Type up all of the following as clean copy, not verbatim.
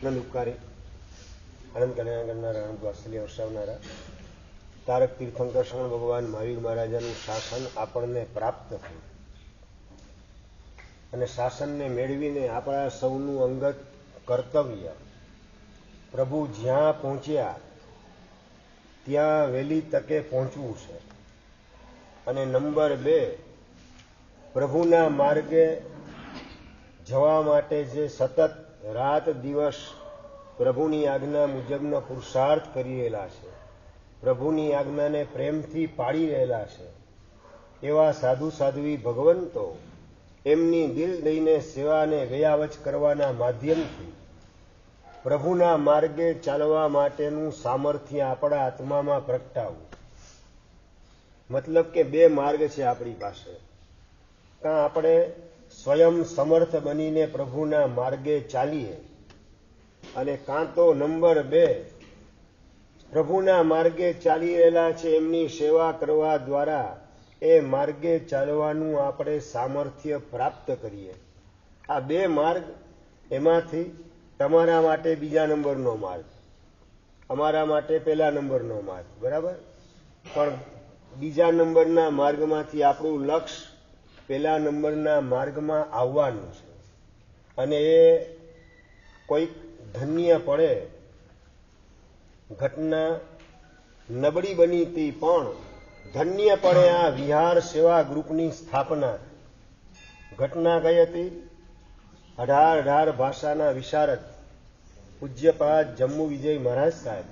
નંદ ઉપકારી, આનંદ કલ્યાણ કરનારા, આનંદ વાત્સલ્ય વરસાવનારા તારક તીર્થંકર શ્રવણ ભગવાન મહાવીર મહારાજાનું શાસન આપણને પ્રાપ્ત થયું અને શાસનને મેળવીને આપણા સૌનું અંગત કર્તવ્ય પ્રભુ જ્યાં પહોંચ્યા ત્યાં વહેલી તકે પહોંચવું છે. અને નંબર 2, પ્રભુના માર્ગે જવા માટે જે સતત રાત દિવસ પ્રભુની આજ્ઞા મુજબનો પુરુષાર્થ કરી રહેલા છે, પ્રભુની આજ્ઞાને પ્રેમથી પાળી રહેલા છે, એવા સાધુ સાધ્વી ભગવંતો એમની દિલ દઈને સેવાને વયાવચ કરવાના માધ્યમથી પ્રભુના માર્ગે ચાલવા માટેનું સામર્થ્ય આપણા આત્મામાં પ્રગટાવવું. મતલબ કે 2 માર્ગ છે આપણી પાસે. કાં આપણે સ્વયં સમર્થ બનીને પ્રભુના માર્ગે ચાલીએ, અને કાં તો નંબર 2, પ્રભુના માર્ગે ચાલી રહેલા છે એમની સેવા કરવા દ્વારા એ માર્ગે ચાલવાનું આપણે સામર્થ્ય પ્રાપ્ત કરીએ. આ 2 માર્ગ, એમાંથી તમારા માટે બીજા નંબરનો માર્ગ, અમારા માટે પહેલા નંબરનો માર્ગ, બરાબર? પણ બીજા નંબરના માર્ગમાંથી આપણું લક્ષ્ય પહેલા નંબરના માર્ગમાં આવવાનું છે. અને એ કોઈક ધન્ય પડે, ઘટના નબળી બની હતી પણ ધન્ય પડે આ વિહાર સેવા ગ્રુપની સ્થાપના. ઘટના કઈ હતી? 18 ભાષાના વિશારદ પૂજ્યપાદ જમ્મુ વિજય મહારાજ સાહેબ,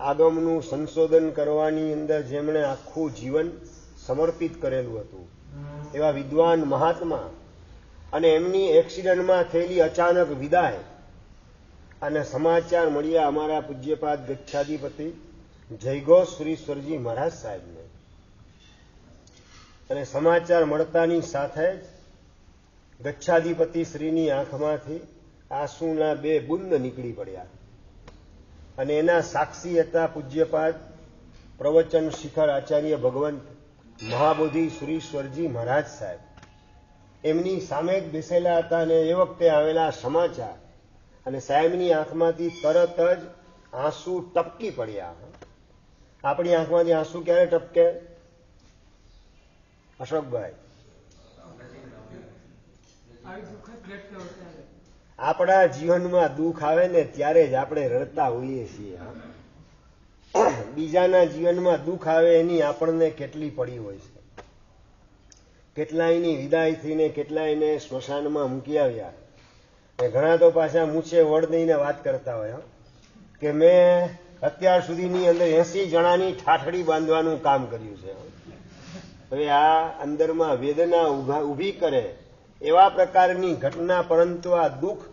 આગમનું સંશોધન કરવાની અંદર જેમણે આખું જીવન સમર્પિત કરેલું હતું, એવા વિદ્વાન મહાત્મા, અને એમની એક્સિડન્ટમાં થયેલી અચાનક વિદાય, અને સમાચાર મળ્યા અમારા પૂજ્યપાદ ગચ્છાધિપતિ જયઘોષશ્રીશ્વરજી મહારાજ સાહેબને. અને સમાચાર મળતાની સાથે જ ગચ્છાધિપતિ શ્રીની આંખમાંથી આંસુના 2 બુંદ નીકળી પડ્યા. અને એના સાક્ષી હતા પૂજ્યપાદ પ્રવચન શિખર આચાર્ય ભગવંત મહાબોધિ સુરીશ્વરજી મહારાજ સાહેબ. એમની સામે જ બેસેલા હતા અને એ વખતે આવેલા સમાચાર, અને સાહેબની આંખમાંથી તરત જ આંસુ ટપકી પડ્યા. આપણી આંખમાંથી આંસુ ક્યારે ટપકે અશોકભાઈ? આપણા જીવનમાં દુઃખ આવે ને ત્યારે જ આપણે રડતા હોઈએ છીએ. બીજાના જીવનમાં દુઃખ આવે એની આપણને કેટલી પડી હોય છે. કેટલાયની વિદાય થઈને કેટલાયને સ્મશાનમાં મૂકી આવ્યા. ઘણા તો પાછા મૂછે વડ દઈને વાત કરતા હોય કે મેં અત્યાર સુધીની અંદર 80 જણાની ઠાઠડી બાંધવાનું કામ કર્યું છે. હવે આ અંદરમાં વેદના ઊભી કરે એવા પ્રકારની ઘટના, પરંતુ આ દુઃખ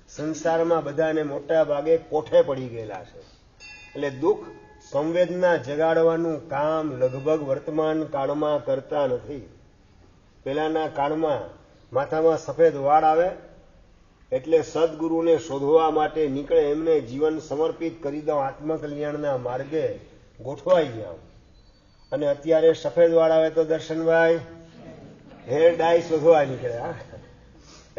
સંસારમાં બધાને મોટા ભાગે કોઠે પડી ગયેલા છે. એટલે દુઃખ સંવેદના જગાડવાનું કામ લગભગ વર્તમાન કાળમાં કરતા નથી. પહેલાના કાળમાં માથામાં સફેદ વાળ આવે એટલે સદગુરુને શોધવા માટે નીકળે, એમને જીવન સમર્પિત કરી દો, આત્મકલ્યાણના માર્ગે ગોઠવાઈ ગયા. અને અત્યારે સફેદ વાળ આવે તો દર્શનભાઈ હેર ડાય શોધવા નીકળ્યા.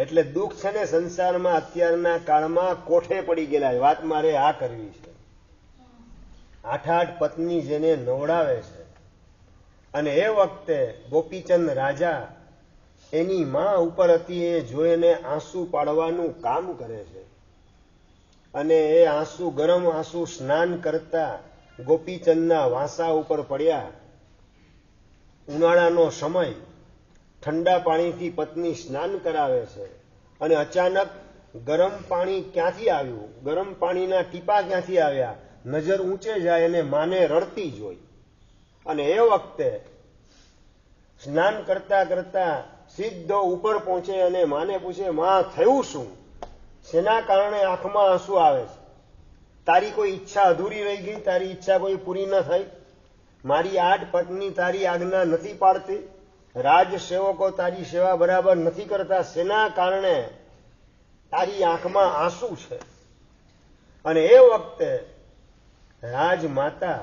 એટલે દુઃખ છે ને સંસારમાં અત્યારના કાળમાં કોઠે પડી ગયેલા. વાત મારે આ કરવી છે. 8 પત્ની જેને નવડાવે છે, અને એ વખતે ગોપીચંદ રાજા એની માં ઉપર હતી, એ જોઈને આંસુ પાડવાનું કામ કરે છે. અને એ આંસુ, ગરમ આંસુ સ્નાન કરતા ગોપીચંદના વાંસા ઉપર પડ્યા. ઉનાળાનો સમય, ઠંડા પાણીથી પત્ની સ્નાન કરાવે છે, અને અચાનક ગરમ પાણી ક્યાંથી આવ્યું, ગરમ પાણીના ટીપા ક્યાંથી આવ્યા, નજર ઊંચે જાય અને માને રડતી જોઈ. અને એ વખતે સ્નાન કરતા કરતા સીધો ઉપર પહોંચે અને માને પૂછે, માં થયું શું? શેના કારણે આંખમાં આંસુ આવે છે? તારી કોઈ ઈચ્છા અધૂરી રહી ગઈ? તારી ઈચ્છા કોઈ પૂરી ન થઈ? મારી 8 પત્ની તારી આજ્ઞા નથી પાડતી? રાજસેવકો તારી સેવા બરાબર નથી કરતા? શેના કારણે તારી આંખમાં આંસુ છે? અને એ વખતે રાજમાતા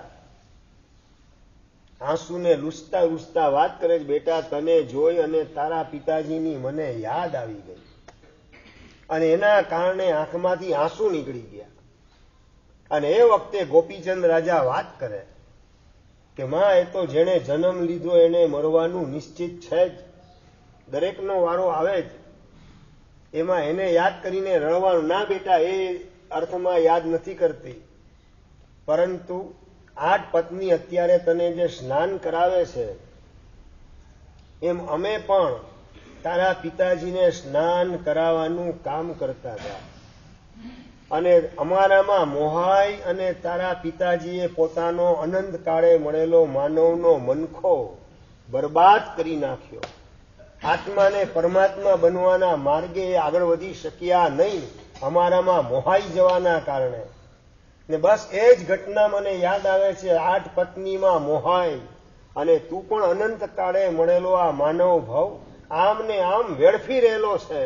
આંસુને લૂછતા લૂછતા વાત કરે છે, બેટા તને જોઈ અને તારા પિતાજીની મને યાદ આવી ગઈ. અને એના કારણે આંખમાંથી આંસુ નીકળી ગયા. અને એ વખતે ગોપીચંદ રાજા વાત કરે કે માં, એ તો જેણે જન્મ લીધો એને મરવાનું નિશ્ચિત છે જ, દરેકનો વારો આવે જ, એમાં એને યાદ કરીને રડવાનું ના. બેટા, એ અર્થમાં યાદ નથી કરતી, પરંતુ આઠ પત્ની અત્યારે તને જે સ્નાન કરાવે છે, એમ અમે પણ તારા પિતાજીને સ્નાન કરાવવાનું કામ કરતા હતા. અને અમારામાં મોહાઈ અને તારા પિતાજીએ પોતાનો અનંત કાળે મળેલો માનવનો મનખો બરબાદ કરી નાખ્યો. આત્માને પરમાત્મા બનવાના માર્ગે આગળ વધી શક્યા નહીં, અમારામાં મોહાઈ જવાના કારણે. ને બસ એ જ ઘટના મને યાદ આવે છે. આઠ પત્નીમાં મોહાઈ અને તું પણ અનંત કાળે મળેલો આ માનવ ભાવ આમ ને આમ વેડફી રહેલો છે.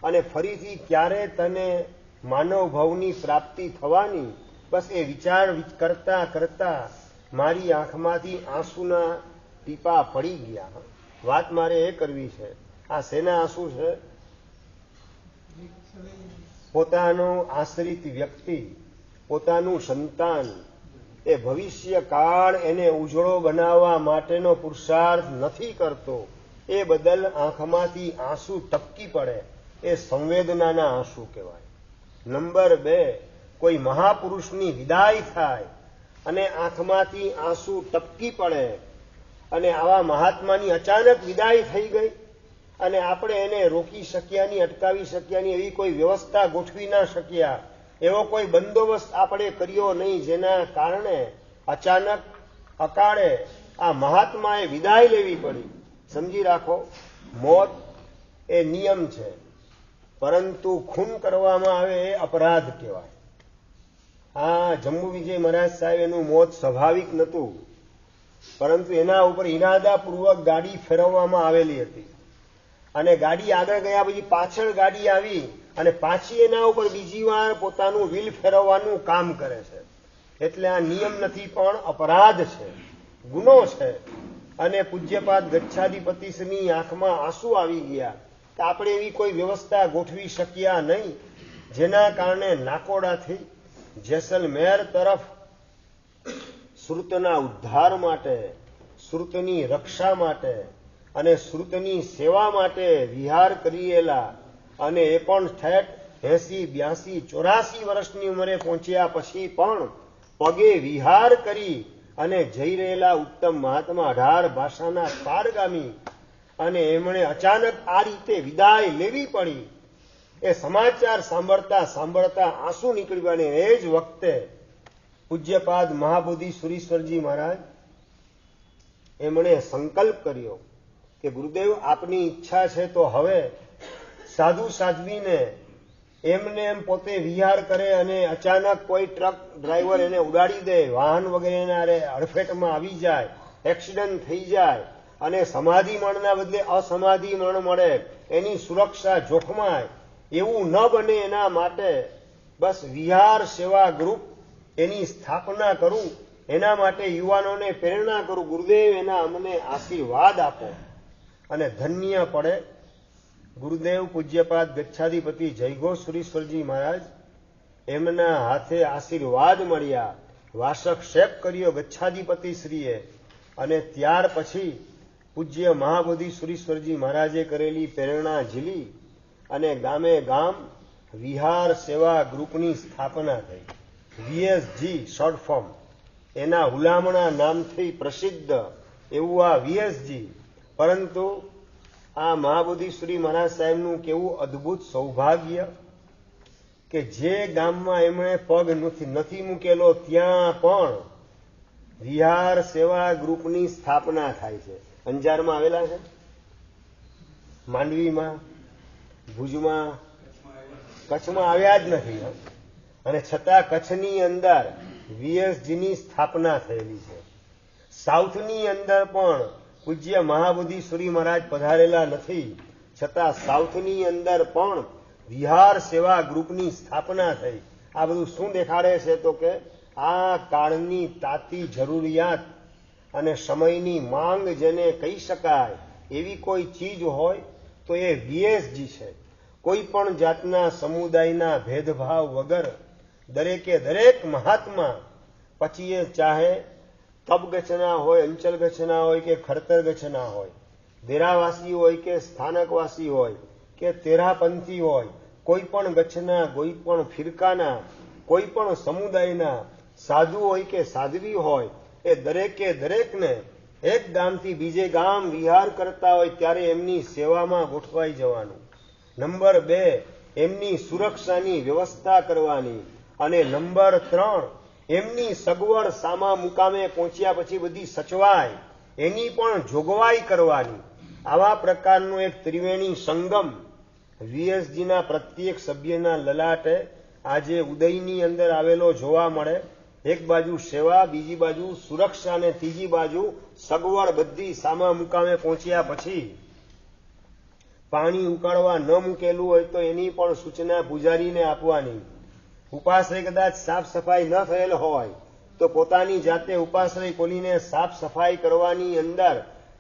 અને ફરીથી ક્યારે તને માનવ ભાવની પ્રાપ્તિ થવાની, બસ એ વિચાર કરતા કરતા મારી આંખમાંથી આંસુના ટીપા પડી ગયા. વાત મારે એ કરવી છે, આ શેના આંસુ છે? પોતાનો આશ્રિત વ્યક્તિ, પોતાનું સંતાન એ ભવિષ્ય કાળ એને ઉજળો બનાવવા માટેનો પુરુષાર્થ નથી કરતો, એ બદલ આંખમાંથી આંસુ ટપકી પડે, એ સંવેદનાના આંસુ કહેવાય. નંબર 2, કોઈ મહાપુરુષની વિદાય થાય અને આંખમાંથી આંસુ ટપકી પડે, અને આવા મહાત્માની અચાનક વિદાય થઈ ગઈ અને આપણે એને રોકી શક્યા નહીં, અટકાવી શક્યા નહીં, એવી કોઈ વ્યવસ્થા ગોઠવી ના શક્યા, એવો કોઈ બંદોબસ્ત આપણે કર્યો નહીં, જેના કારણે અચાનક અકાળે આ મહાત્માએ વિદાય લેવી પડી. સમજી રાખો, મોત એ નિયમ છે, પરંતુ ખૂન કરવામાં આવે એ અપરાધ કહેવાય. આ જમ્મુ વિજય મહારાજ સાહેબ, એનું મોત સ્વાભાવિક નહોતું, પરંતુ એના ઉપર ઈરાદાપૂર્વક ગાડી ફેરવવામાં આવેલી હતી. અને ગાડી આગળ ગયા પછી પાછળ ગાડી આવી અને પાછી એના ઉપર બીજી વાર પોતાનું વ્હીલ ફેરવવાનું કામ કરે છે. એટલે આ નિયમ નથી, પણ અપરાધ છે, ગુનો છે. અને પૂજ્યપાદ ગચ્છાધિપતિશ્રીની આંખમાં આંસુ આવી ગયા કે આપણે એવી કોઈ વ્યવસ્થા ગોઠવી શક્યા નહીં, જેના કારણે નાકોડાથી જેસલમેર તરફ શ્રુતના ઉદ્ધાર માટે, શ્રુતની રક્ષા માટે અને શ્રુતની સેવા માટે વિહાર કરીએલા, અને એ પણ ઠેઠ 80, 82, 84 વર્ષની ઉંમરે પહોંચ્યા પછી પણ પગે વિહાર કરી અને જઈ રહેલા ઉત્તમ મહાત્મા, 18 ભાષાના પારગામી, અને એમણે અચાનક આ રીતે વિદાય લેવી પડી. એ સમાચાર સાંભળતા સાંભળતા આંસુ નીકળ્યા. અને એ જ વખતે પૂજ્યપાદ મહાબોધિ સુરીશ્વરજી મહારાજ એમણે સંકલ્પ કર્યો કે ગુરુદેવ, આપની ઈચ્છા છે તો હવે સાધુ સાધ્વીને એમને એમ પોતે વિહાર કરે અને અચાનક કોઈ ટ્રક ડ્રાઈવર એને ઉડાડી દે, વાહન વગેરેના અડફેટમાં આવી જાય, એક્સિડન્ટ થઈ જાય અને સમાધિ મરણના બદલે અસમાધિ મરણ મળે, એની સુરક્ષા જોખમાય, એવું ન બને એના માટે બસ વિહાર સેવા ગ્રુપ એની સ્થાપના કરું, એના માટે યુવાનોને પ્રેરણા કરું. ગુરુદેવ, એના અમને આશીર્વાદ આપો. અને ધન્ય પડે ગુરુદેવ પૂજ્યપાદ ગચ્છાધિપતિ જયઘોષ સુરીશ્વરજી મહારાજ, એમના હાથે આશીર્વાદ મળ્યા, વાસક્ષેપ કર્યો ગચ્છાધિપતિશ્રીએ. અને ત્યાર પછી પૂજ્ય મહાબોધિ સુરીશ્વરજી મહારાજે કરેલી પ્રેરણા ઝીલી અને ગામે ગામ વિહાર સેવા ગ્રુપની સ્થાપના થઈ. VSG શોર્ટ ફોર્મ, એના હુલામણા નામથી પ્રસિદ્ધ એવું આ VSG. પરંતુ આ મહાબોધિ શ્રી મહારાજ સાહેબનું કેવું અદ્ભુત સૌભાગ્ય કે જે ગામમાં એમણે પગ નથી મૂકેલો ત્યાં પણ વિહાર સેવા ગ્રુપની સ્થાપના થાય છે. અંજારમાં આવેલા છે, માંડવીમાં, ભુજમાં, કચ્છમાં આવ્યા જ નથી. અને છતાં કચ્છની અંદર VSGની સ્થાપના થયેલી છે. સાઉથની અંદર પણ પૂજ્ય મહાબોધિ શ્રી મહારાજ પધારેલા નથી, છતાં સાઉથની અંદર પણ વિહાર સેવા ગ્રુપની સ્થાપના થઈ. આ બધું શું દેખાડે છે? તો કે આ કાળની તાતી જરૂરિયાત અને સમયની માંગ જેને કહી શકાય એવી કોઈ ચીજ હોય તો એ VSG છે. કોઈ પણ જાતના સમુદાયના ભેદભાવ વગર દરેકે દરેક મહાત્મા, પછી એ ચાહે તબ ગચ્છના હોય, અંચલ ગચ્છના હોય કે ખડતર ગચ્છના હોય, દેરાવાસી હોય કે સ્થાનકવાસી હોય કે તેરાપંથી હોય, કોઈ પણ ગચ્છના, કોઈ પણ ફિરકાના, કોઈ પણ સમુદાયના, સાધુ હોય કે સાધ્વી હોય, એ દરેકે દરેકને એક ગામથી બીજે ગામ વિહાર કરતા હોય ત્યારે એમની સેવામાં ગોઠવાઈ જવાનું. નંબર 2, એમની સુરક્ષાની વ્યવસ્થા કરવાની. અને નંબર 3, એમની સગવડ સામા મુકામે પહોંચ્યા પછી બધી સચવાય એની પણ જોગવાઈ કરવાની. આવા પ્રકારનો એક ત્રિવેણી સંગમ વીએસજીના પ્રત્યેક સભ્યના લલાટે આજે ઉદયની અંદર આવેલો જોવા મળે. એક બાજુ સેવા, બીજી બાજુ સુરક્ષા અને ત્રીજી બાજુ સગવડ બધી સામા મુકામે પહોંચ્યા પછી પાણી ઉકાળવા ન મૂકેલું હોય તો એની પણ સૂચના પૂજારીને આપવાની. ઉપાશ્રય કદાચ સાફ સફાઈ ન થયેલ હોય તો પોતાની જાતે ઉપાશ્રય ખોલીને સાફ સફાઈ કરવાની અંદર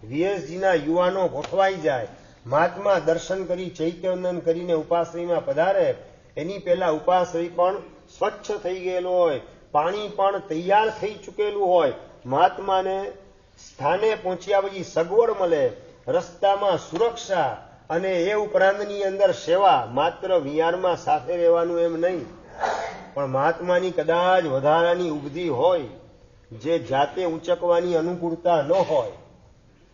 વીએસજીના યુવાનો ગોઠવાઈ જાય. મહાત્મા દર્શન કરી ચૈત્યવંદન કરીને ઉપાશ્રયમાં પધારે એની પહેલા ઉપાશ્રય પણ સ્વચ્છ થઈ ગયેલો હોય, પાણી પણ તૈયાર થઈ ચૂકેલું હોય, મહાત્માને સ્થાને પહોંચ્યા પછી સગવડ મળે, રસ્તામાં સુરક્ષા અને એ ઉપરાંતની અંદર સેવા. માત્ર વિહારમાં સાથે રહેવાનું એમ નહીં, પણ મહાત્માની કદાચ વધારાની ઉપધિ હોય જે જાતે ઉંચકવાની અનુકૂળતા ન હોય,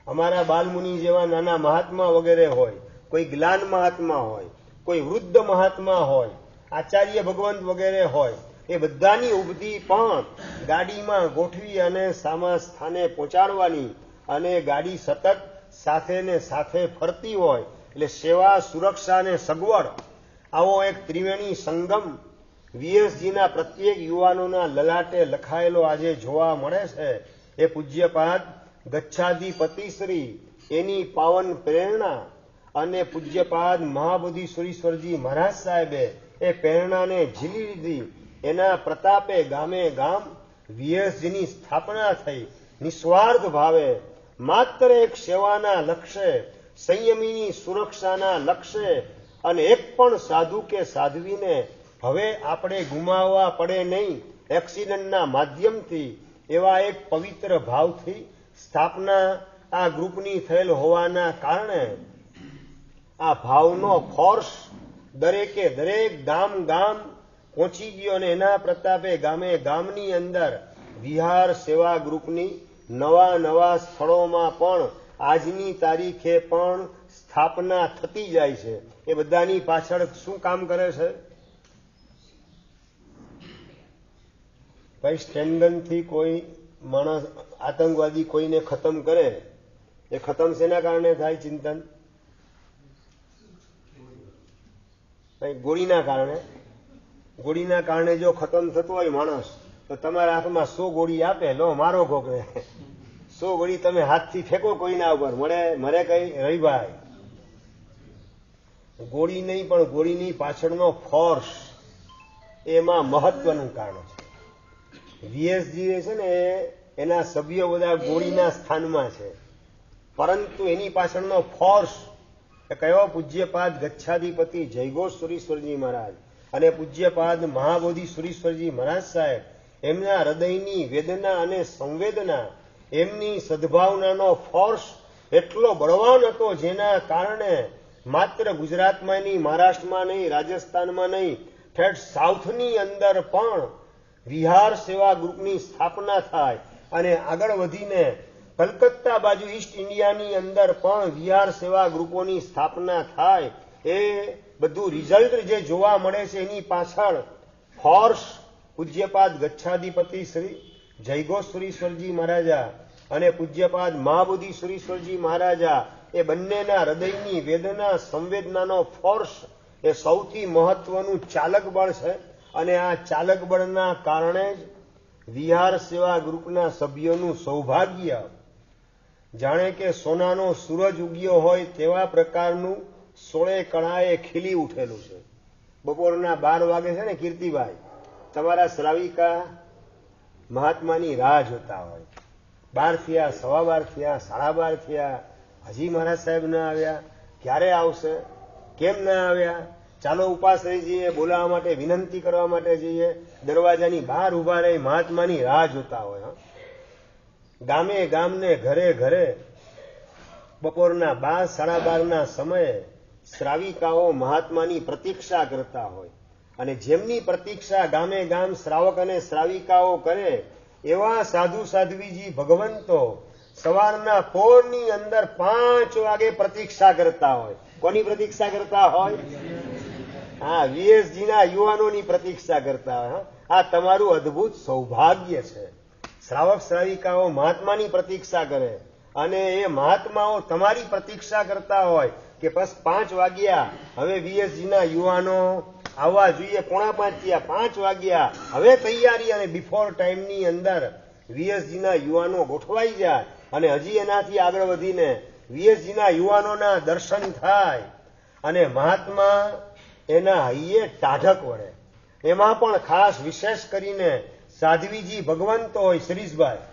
અમારા બાલમુનિ જેવા નાના મહાત્મા વગેરે હોય, કોઈ જ્ઞાન મહાત્મા હોય, કોઈ વૃદ્ધ મહાત્મા હોય, આચાર્ય ભગવંત વગેરે હોય, એ બધાની ઉપધિ પણ ગાડીમાં ગોઠવી અને સામા સ્થાને પહોંચાડવાની. અને ગાડી સતત સાથે ને સાથે ફરતી હોય એટલે સેવા, સુરક્ષા અને સગવડ આવો એક ત્રિવેણી સંગમ વીએસજીના પ્રત્યેક યુવાનોના લલાટે લખાયેલો આજે જોવા મળે છે. એ પૂજ્યપાદ ગચ્છાધિપતિશ્રી એની પાવન પ્રેરણા અને પૂજ્યપાદ મહાબોધિસુરીશ્વરજી મહારાજ સાહેબે એ પ્રેરણાને ઝીલી લીધી. એના પ્રતાપે ગામે ગામ વીએસજીની સ્થાપના થઈ. નિસ્વાર્થ ભાવે માત્ર એક સેવાના લક્ષ્ય, સંયમીની સુરક્ષાના લક્ષ્ય, અને એક પણ સાધુ કે સાધ્વીને હવે આપણે ગુમાવવા પડે નહીં એક્સિડન્ટના માધ્યમથી, એવા એક પવિત્ર ભાવથી સ્થાપના આ ગ્રુપની થયેલ હોવાના કારણે આ ભાવનો ફોર્સ દરેકે દરેક ગામ ગામ પહોંચી ગયો. અને એના પ્રતાપે ગામે ગામની અંદર વિહાર સેવા ગ્રુપની નવા નવા સ્થળોમાં પણ આજની તારીખે પણ સ્થાપના થતી જાય છે. એ બધાની પાછળ શું કામ કરે છે ભાઈ? સ્ટેન્ડનથી કોઈ માણસ આતંકવાદી કોઈને ખતમ કરે, એ ખતમ શેના કારણે થાય? ચિંતન ગોળીના કારણે. ગોળીના કારણે જો ખતમ થતો હોય માણસ તો તમારા હાથમાં 100 ગોળી આપે, લો મારો કોકને. 100 ગોળી તમે હાથથી ફેંકો કોઈના ઉપર, મરે કઈ રહી ભાઈ? ગોળી નહીં, પણ ગોળીની પાછળનો ફોર્સ એમાં મહત્વનું કારણ છે. વીએસજી છે ને એના સભ્યો બધા ગોળીના સ્થાનમાં છે, પરંતુ એની પાછળનો ફોર્સ એ કયો? પૂજ્યપાદ ગચ્છાધિપતિ જયઘોષ સુરીશ્વરજી મહારાજ અને પૂજ્યપાદ મહાબોધિસુરીશ્વરજી મહારાજ સાહેબ, એમના હૃદયની વેદના અને સંવેદના, એમની સદભાવનાનો ફોર્સ એટલો બળવાન હતો જેના કારણે માત્ર ગુજરાતમાં નહીં, મહારાષ્ટ્રમાં નહીં, રાજસ્થાનમાં નહીં, ઠેઠ સાઉથની અંદર પણ વિહાર સેવા ગ્રુપની સ્થાપના થાય. અને આગળ વધીને કલકત્તા બાજુ ઈસ્ટ ઇન્ડિયાની અંદર પણ વિહાર સેવા ગ્રુપોની સ્થાપના થાય. એ બધું રિઝલ્ટ જે જોવા મળે છે એની પાછળ ફોર્સ પૂજ્યપાદ ગચ્છાધિપતિ શ્રી જયઘોષ-સુરીશ્વરજી મહારાજા અને પૂજ્યપાદ મહાબોધિસુરીશ્વરજી મહારાજા, એ બંનેના હૃદયની વેદના સંવેદનાનો ફોર્સ એ સૌથી મહત્વનું ચાલક બળ છે. અને આ ચાલક બળના કારણે જ વિહાર સેવા ગ્રુપના સભ્યોનું સૌભાગ્ય જાણે કે સોનાનો સૂરજ ઉગ્યો હોય તેવા પ્રકારનું 16 કળાએ ખીલી ઉઠેલું છે. બપોરના 12 વાગે છે ને કીર્તિભાઈ, તમારા શ્રાવિકા મહાત્માની રાહ જોતા હોય. 12 થયા, 12:15 થયા, 12:30 થયા, હજી મહારાજ સાહેબ ના આવ્યા, ક્યારે આવશે, કેમ ના આવ્યા? ચાલો ઉપાસ રહી જઈએ, બોલાવવા માટે, વિનંતી કરવા માટે જઈએ, દરવાજાની બહાર ઉભા રહી મહાત્માની રાહ જોતા હોય. ગામે ગામને ઘરે ઘરે બપોરના 12-12:30 સમયે શ્રાવિકાઓ મહાત્માની પ્રતીક્ષા કરતા હોય. અને જેમની પ્રતીક્ષા ગામે ગામ શ્રાવક અને શ્રાવિકાઓ કરે એવા સાધુ સાધ્વીજી ભગવંતો સવારના પોરની અંદર 5 વાગે પ્રતીક્ષા કરતા હોય. કોની પ્રતીક્ષા કરતા હોય? હા, વીએસજીના યુવાનોની પ્રતીક્ષા કરતા હોય. આ તમારું અદ્ભુત સૌભાગ્ય છે. શ્રાવક શ્રાવિકાઓ મહાત્માની પ્રતીક્ષા કરે અને એ મહાત્માઓ તમારી પ્રતીક્ષા કરતા હોય કે બસ 5 વાગ્યા, હવે વીએસજીના યુવાનો આવવા જોઈએ. 4:45 થયા, 5 વાગ્યા, હવે તૈયારી. અને બિફોર ટાઈમની અંદર વીએસજીના યુવાનો ગોઠવાઈ જાય અને હજી એનાથી આગળ વધીને વીએસજીના યુવાનોના દર્શન થાય અને મહાત્મા એના હૈયે ટાઢક વળે. એમાં પણ ખાસ વિશેષ કરીને સાધ્વીજી ભગવંતો હોય, શિરીષભાઈ,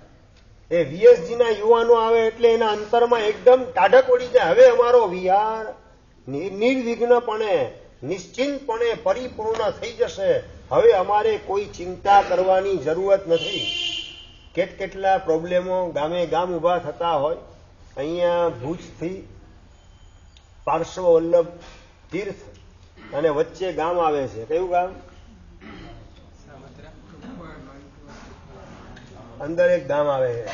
એ વીએસજીના યુવાનો આવે એટલે એના અંતરમાં એકદમ ટાઢક વળી જાય. હવે અમારો વિહાર નિર્વિઘ્નપણે, નિશ્ચિંતપણે પરિપૂર્ણ થઈ જશે. હવે અમારે કોઈ ચિંતા કરવાની જરૂરત નથી. કેટલા પ્રોબ્લેમો ગામે ગામ ઉભા થતા હોય. અહીંયા ભુજથી પાર્શ્વ વલ્લભ તીર્થ અને વચ્ચે ગામ આવે છે. કયું ગામ? અંદર એક ગામ આવે છે,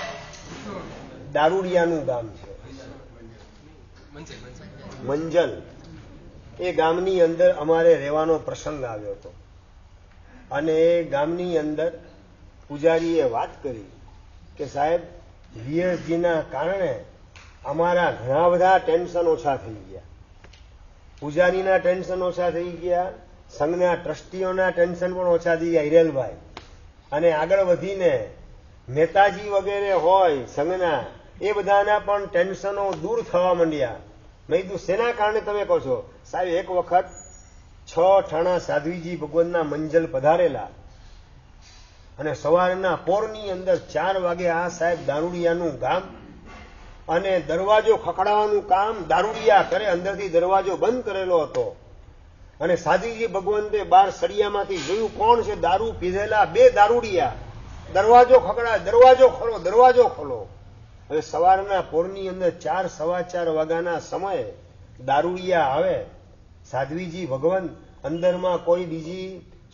દારૂડિયાનું ગામ છે, મંજલ. એ ગામની અંદર અમારે રહેવાનો પ્રસંગ આવ્યો હતો અને એ ગામની અંદર પૂજારીએ વાત કરી કે સાહેબ, વીએસજીના કારણે અમારા ઘણા બધા ટેન્શન ઓછા થઈ ગયા. પૂજારીના ટેન્શન ઓછા થઈ ગયા, સંઘના ટ્રસ્ટીઓના ટેન્શન પણ ઓછા થઈ ગયા, હિરેલભાઈ. અને આગળ વધીને મહેતાજી વગેરે હોય સંઘના, એ બધાના પણ ટેન્શનો દૂર થવા માંડ્યા. મેં કીધું શેના કારણે તમે કહો છો? સાહેબ, એક વખત 6 ઠાણા સાધ્વીજી ભગવાનના મંજલ પધારેલા અને સવારના પોરની અંદર 4 વાગે આ સાહેબ દારૂડિયાનું ગામ અને દરવાજો ખખડાવવાનું કામ દારૂડિયા કરે. અંદરથી દરવાજો બંધ કરેલો હતો અને સાધ્વીજી ભગવંતે બહાર સળિયામાંથી જોયું કોણ છે? દારૂ પીધેલા 2 દારૂડિયા. દરવાજો ખખડા, દરવાજો ખોલો, દરવાજો ખોલો. હવે સવારના પોરની અંદર 4-4:15 વાગ્યાના સમયે દારૂડિયા આવે. સાધ્વીજી ભગવંત અંદરમાં કોઈ બીજી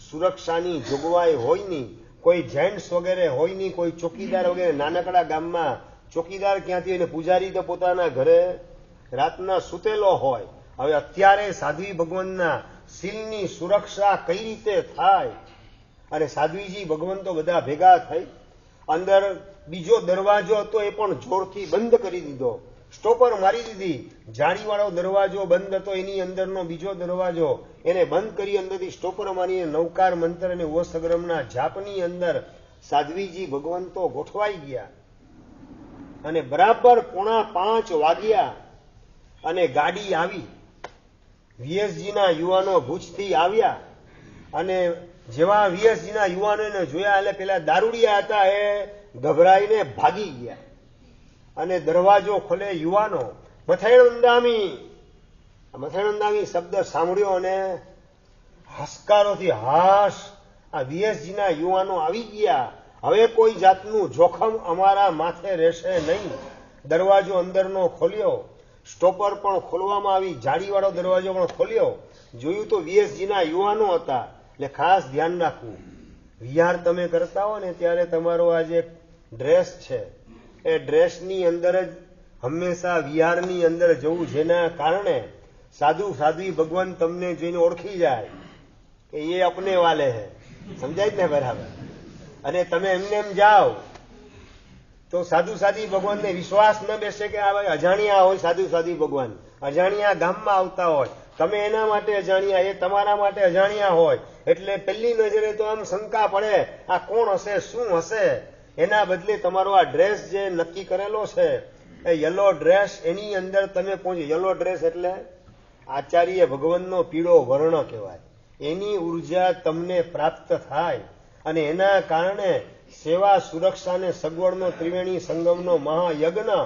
સુરક્ષાની જોગવાઈ હોય નહીં, કોઈ જેન્ટ્સ વગેરે હોય નહીં, કોઈ ચોકીદાર વગેરે. નાનકડા ગામમાં ચોકીદાર ક્યાંથી? અને પૂજારી તો પોતાના ઘરે રાતના સૂતેલો હોય. હવે અત્યારે સાધ્વી ભગવંતના સીલની સુરક્ષા કઈ રીતે થાય? અને સાધ્વીજી ભગવંતો બધા ભેગા થઈ અંદર બીજો દરવાજો હતો એ પણ જોરથી બંધ કરી દીધો, સ્ટોપર મારી દીધી. જાળીવાળો દરવાજો બંધ હતો, એની અંદરનો બીજો દરવાજો એને બંધ કરી અંદરથી સ્ટોપર મારીને નવકાર મંત્ર અને ઓસગ્રમના જાપની અંદર સાધ્વીજી ભગવંતો ગોઠવાઈ ગયા. અને બરાબર 4:45 વાગ્યા અને ગાડી આવી. વીએસજીના યુવાનો ભુજથી આવ્યા અને જેવા વીએસજીના યુવાનોને જોયા એટલે પેલા દારૂડિયા હતા એ ગભરાઈને ભાગી ગયા અને દરવાજો ખોલે યુવાનો. મથેણંદામી શબ્દ સાંભળ્યો અને હસકારોથી હાશ, આ વીએસજીના યુવાનો આવી ગયા, હવે કોઈ જાતનું જોખમ અમારા માથે રહેશે નહીં. દરવાજો અંદરનો ખોલ્યો, સ્ટોપર પણ ખોલવામાં આવી, જાળીવાળો દરવાજો પણ ખોલ્યો. જોયું તો વીએસજીના યુવાનો હતા. એટલે ખાસ ધ્યાન રાખવું, વિહાર તમે કરતા હો ને ત્યારે તમારો આ જે ડ્રેસ છે એ ડ્રેસની અંદર જ હંમેશા વિહારની અંદર જવું, જેના કારણે સાધુ સાધ્વી ભગવાન તમને જોઈને ઓળખી જાય કે એ અપને વાલે હે. સમજાય ને બરાબર? અને તમે એમને એમ જાઓ તો સાધુ સાધ્વી ભગવાનને વિશ્વાસ ન બેસે કે આ અજાણ્યા હોય. સાધુ સાધ્વી ભગવાન અજાણ્યા ગામમાં આવતા હોય, તમે એના માટે અજાણ્યા, એ તમારા માટે અજાણ્યા હોય, એટલે પહેલી નજરે તો આમ શંકા પડે, આ કોણ હશે, શું હશે? એના બદલે તમારો આ ડ્રેસ જે નક્કી કરેલો છે એ યલો ડ્રેસ, એની અંદર તમે પહોંચી. યલો ડ્રેસ એટલે આચાર્ય ભગવાનનો પીળો વર્ણ કહેવાય. એની ઉર્જા તમને પ્રાપ્ત થાય અને એના કારણે સેવા, સુરક્ષા અને સગવડનો ત્રિવેણી સંગમનો મહાયજ્ઞ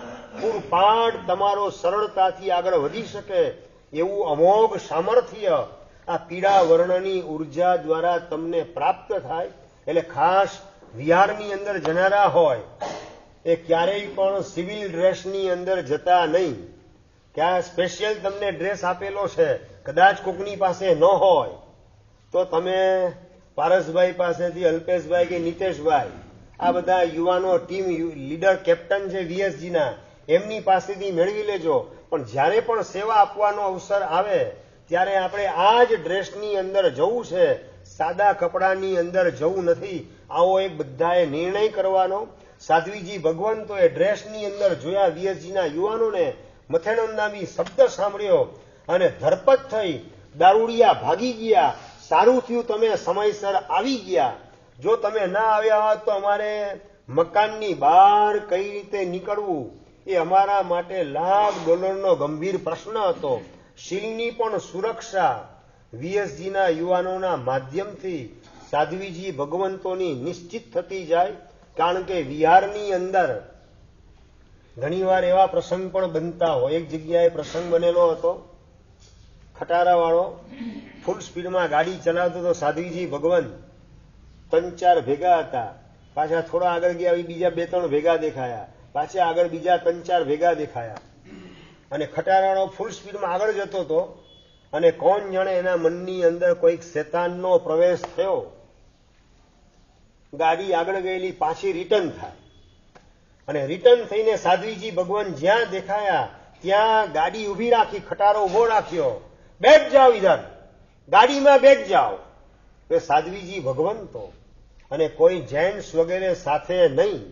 પૂરપાટ તમારો સરળતાથી આગળ વધી શકે એવું અમોઘ સામર્થ્ય આ પીળા વર્ણની ઉર્જા દ્વારા તમને પ્રાપ્ત થાય. એટલે ખાસ વિહારની અંદર જનારા હોય એ ક્યારેય પણ સિવિલ ડ્રેસની અંદર જતા નહીં. કે આ સ્પેશિયલ તમને ડ્રેસ આપેલો છે, કદાચ કોકની પાસે ન હોય તો તમે પારસભાઈ પાસેથી, અલ્પેશભાઈ કે નીતેશભાઈ, આ બધા યુવાનો ટીમ લીડર કેપ્ટન છે વીએસજીના, એમની પાસેથી મેળવી લેજો. પણ જ્યારે પણ સેવા આપવાનો અવસર આવે ત્યારે આપણે આ જ ડ્રેસની અંદર જવું છે, સાદા કપડાની અંદર જવું નથી. આવો એક બધાએ નિર્ણય કરવાનો. સાધ્વીજી ભગવંતો એ ડ્રેસની અંદર જોયા વીએસજીના યુવાનોને, મથેણંદામી શબ્દ સાંભળ્યો અને ધરપત થઈ દારૂડિયા ભાગી ગયા. સારું થયું તમે સમયસર આવી ગયા. જો તમે ના આવ્યા હોત તો અમારે મકાનની બહાર કઈ રીતે નીકળવું એ અમારા માટે $1,00,000નો ગંભીર પ્રશ્ન હતો. શીલની પણ સુરક્ષા વીએસજીના યુવાનોના માધ્યમથી સાધ્વીજી ભગવંતોની નિશ્ચિત થતી જાય. કારણ કે વિહારની અંદર ઘણીવાર એવા પ્રસંગ પણ બનતા હોય. એક જગ્યાએ પ્રસંગ બનેલો હતો, ખટારાવાળો ફૂલ સ્પીડમાં ગાડી ચલાવતો હતો. સાધ્વીજી ભગવંત 3-4 ભેગા હતા. પાછા થોડા આગળ ગયા બીજા 2-3 ભેગા દેખાયા. પાછા આગળ બીજા 3-4 ભેગા દેખાયા. અને ખટારાવાળો ફૂલ સ્પીડમાં આગળ જતો હતો અને કોણ જાણે એના મનની અંદર કોઈક શેતાનનો પ્રવેશ થયો. ગાડી આગળ ગયેલી પાછી રિટર્ન થાય અને રિટર્ન થઈને સાધ્વીજી ભગવાન જ્યાં દેખાયા ત્યાં ગાડી ઉભી રાખી, ખટારો ઉભો રાખ્યો. બેઠ જાઓ ઇધર, ગાડીમાં બેઠ જાઓ. એ સાધ્વીજી ભગવંતો અને કોઈ જેન્ટ્સ વગેરે સાથે નહીં.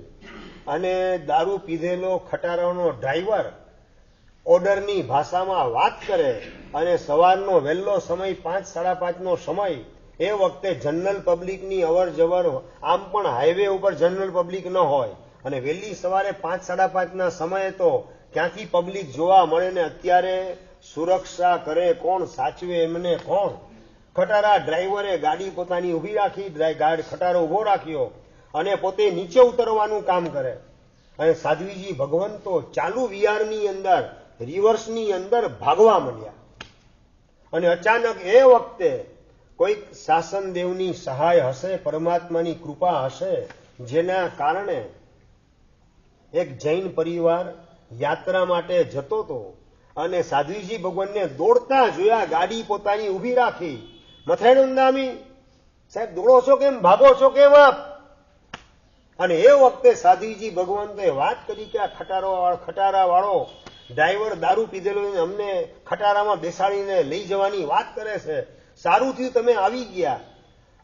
અને દારૂ પીધેલો ખટારાનો ડ્રાઈવર ઓર્ડરની ભાષામાં વાત કરે અને સવારનો વહેલો સમય 5-5:30નો સમય. એ વખતે જનરલ પબ્લિકની અવર જવર, આમ પણ હાઈવે ઉપર જનરલ પબ્લિક ન હોય અને વહેલી સવારે 5-5:30ના સમયે તો ક્યાંથી પબ્લિક જોવા મળે ને અત્યારે સુરક્ષા કરે કોણ, સાચવે એમને કોણ? ખટારા ડ્રાઈવરે ગાડી પોતાની ઉભી રાખી, ખટારો ઉભો રાખ્યો અને પોતે નીચે ઉતરવાનું કામ કરે. અને સાધ્વીજી ભગવંતો ચાલુ વિહારની અંદર રિવર્સની અંદર ભાગવા માંડ્યા. અને અચાનક એ વખતે કોઈક શાસનદેવની સહાય હશે, પરમાત્માની કૃપા હશે, જેના કારણે એક જૈન પરિવાર યાત્રા માટે જતો હતો અને સાધ્વીજી ભગવાનને દોડતા જોયા. ગાડી પોતાની ઉભી રાખી. મથેણંદામી સાહેબ દોડો છો કેમ, ભાગો છો કેમ આપ? અને એ વખતે સાધ્વીજી ભગવંતે વાત કરી કે આ ખટારા વાળો ડ્રાઈવર દારૂ પીધેલો અમને ખટારામાં બેસાડીને લઈ જવાની વાત કરે છે. સારું થયું તમે આવી ગયા.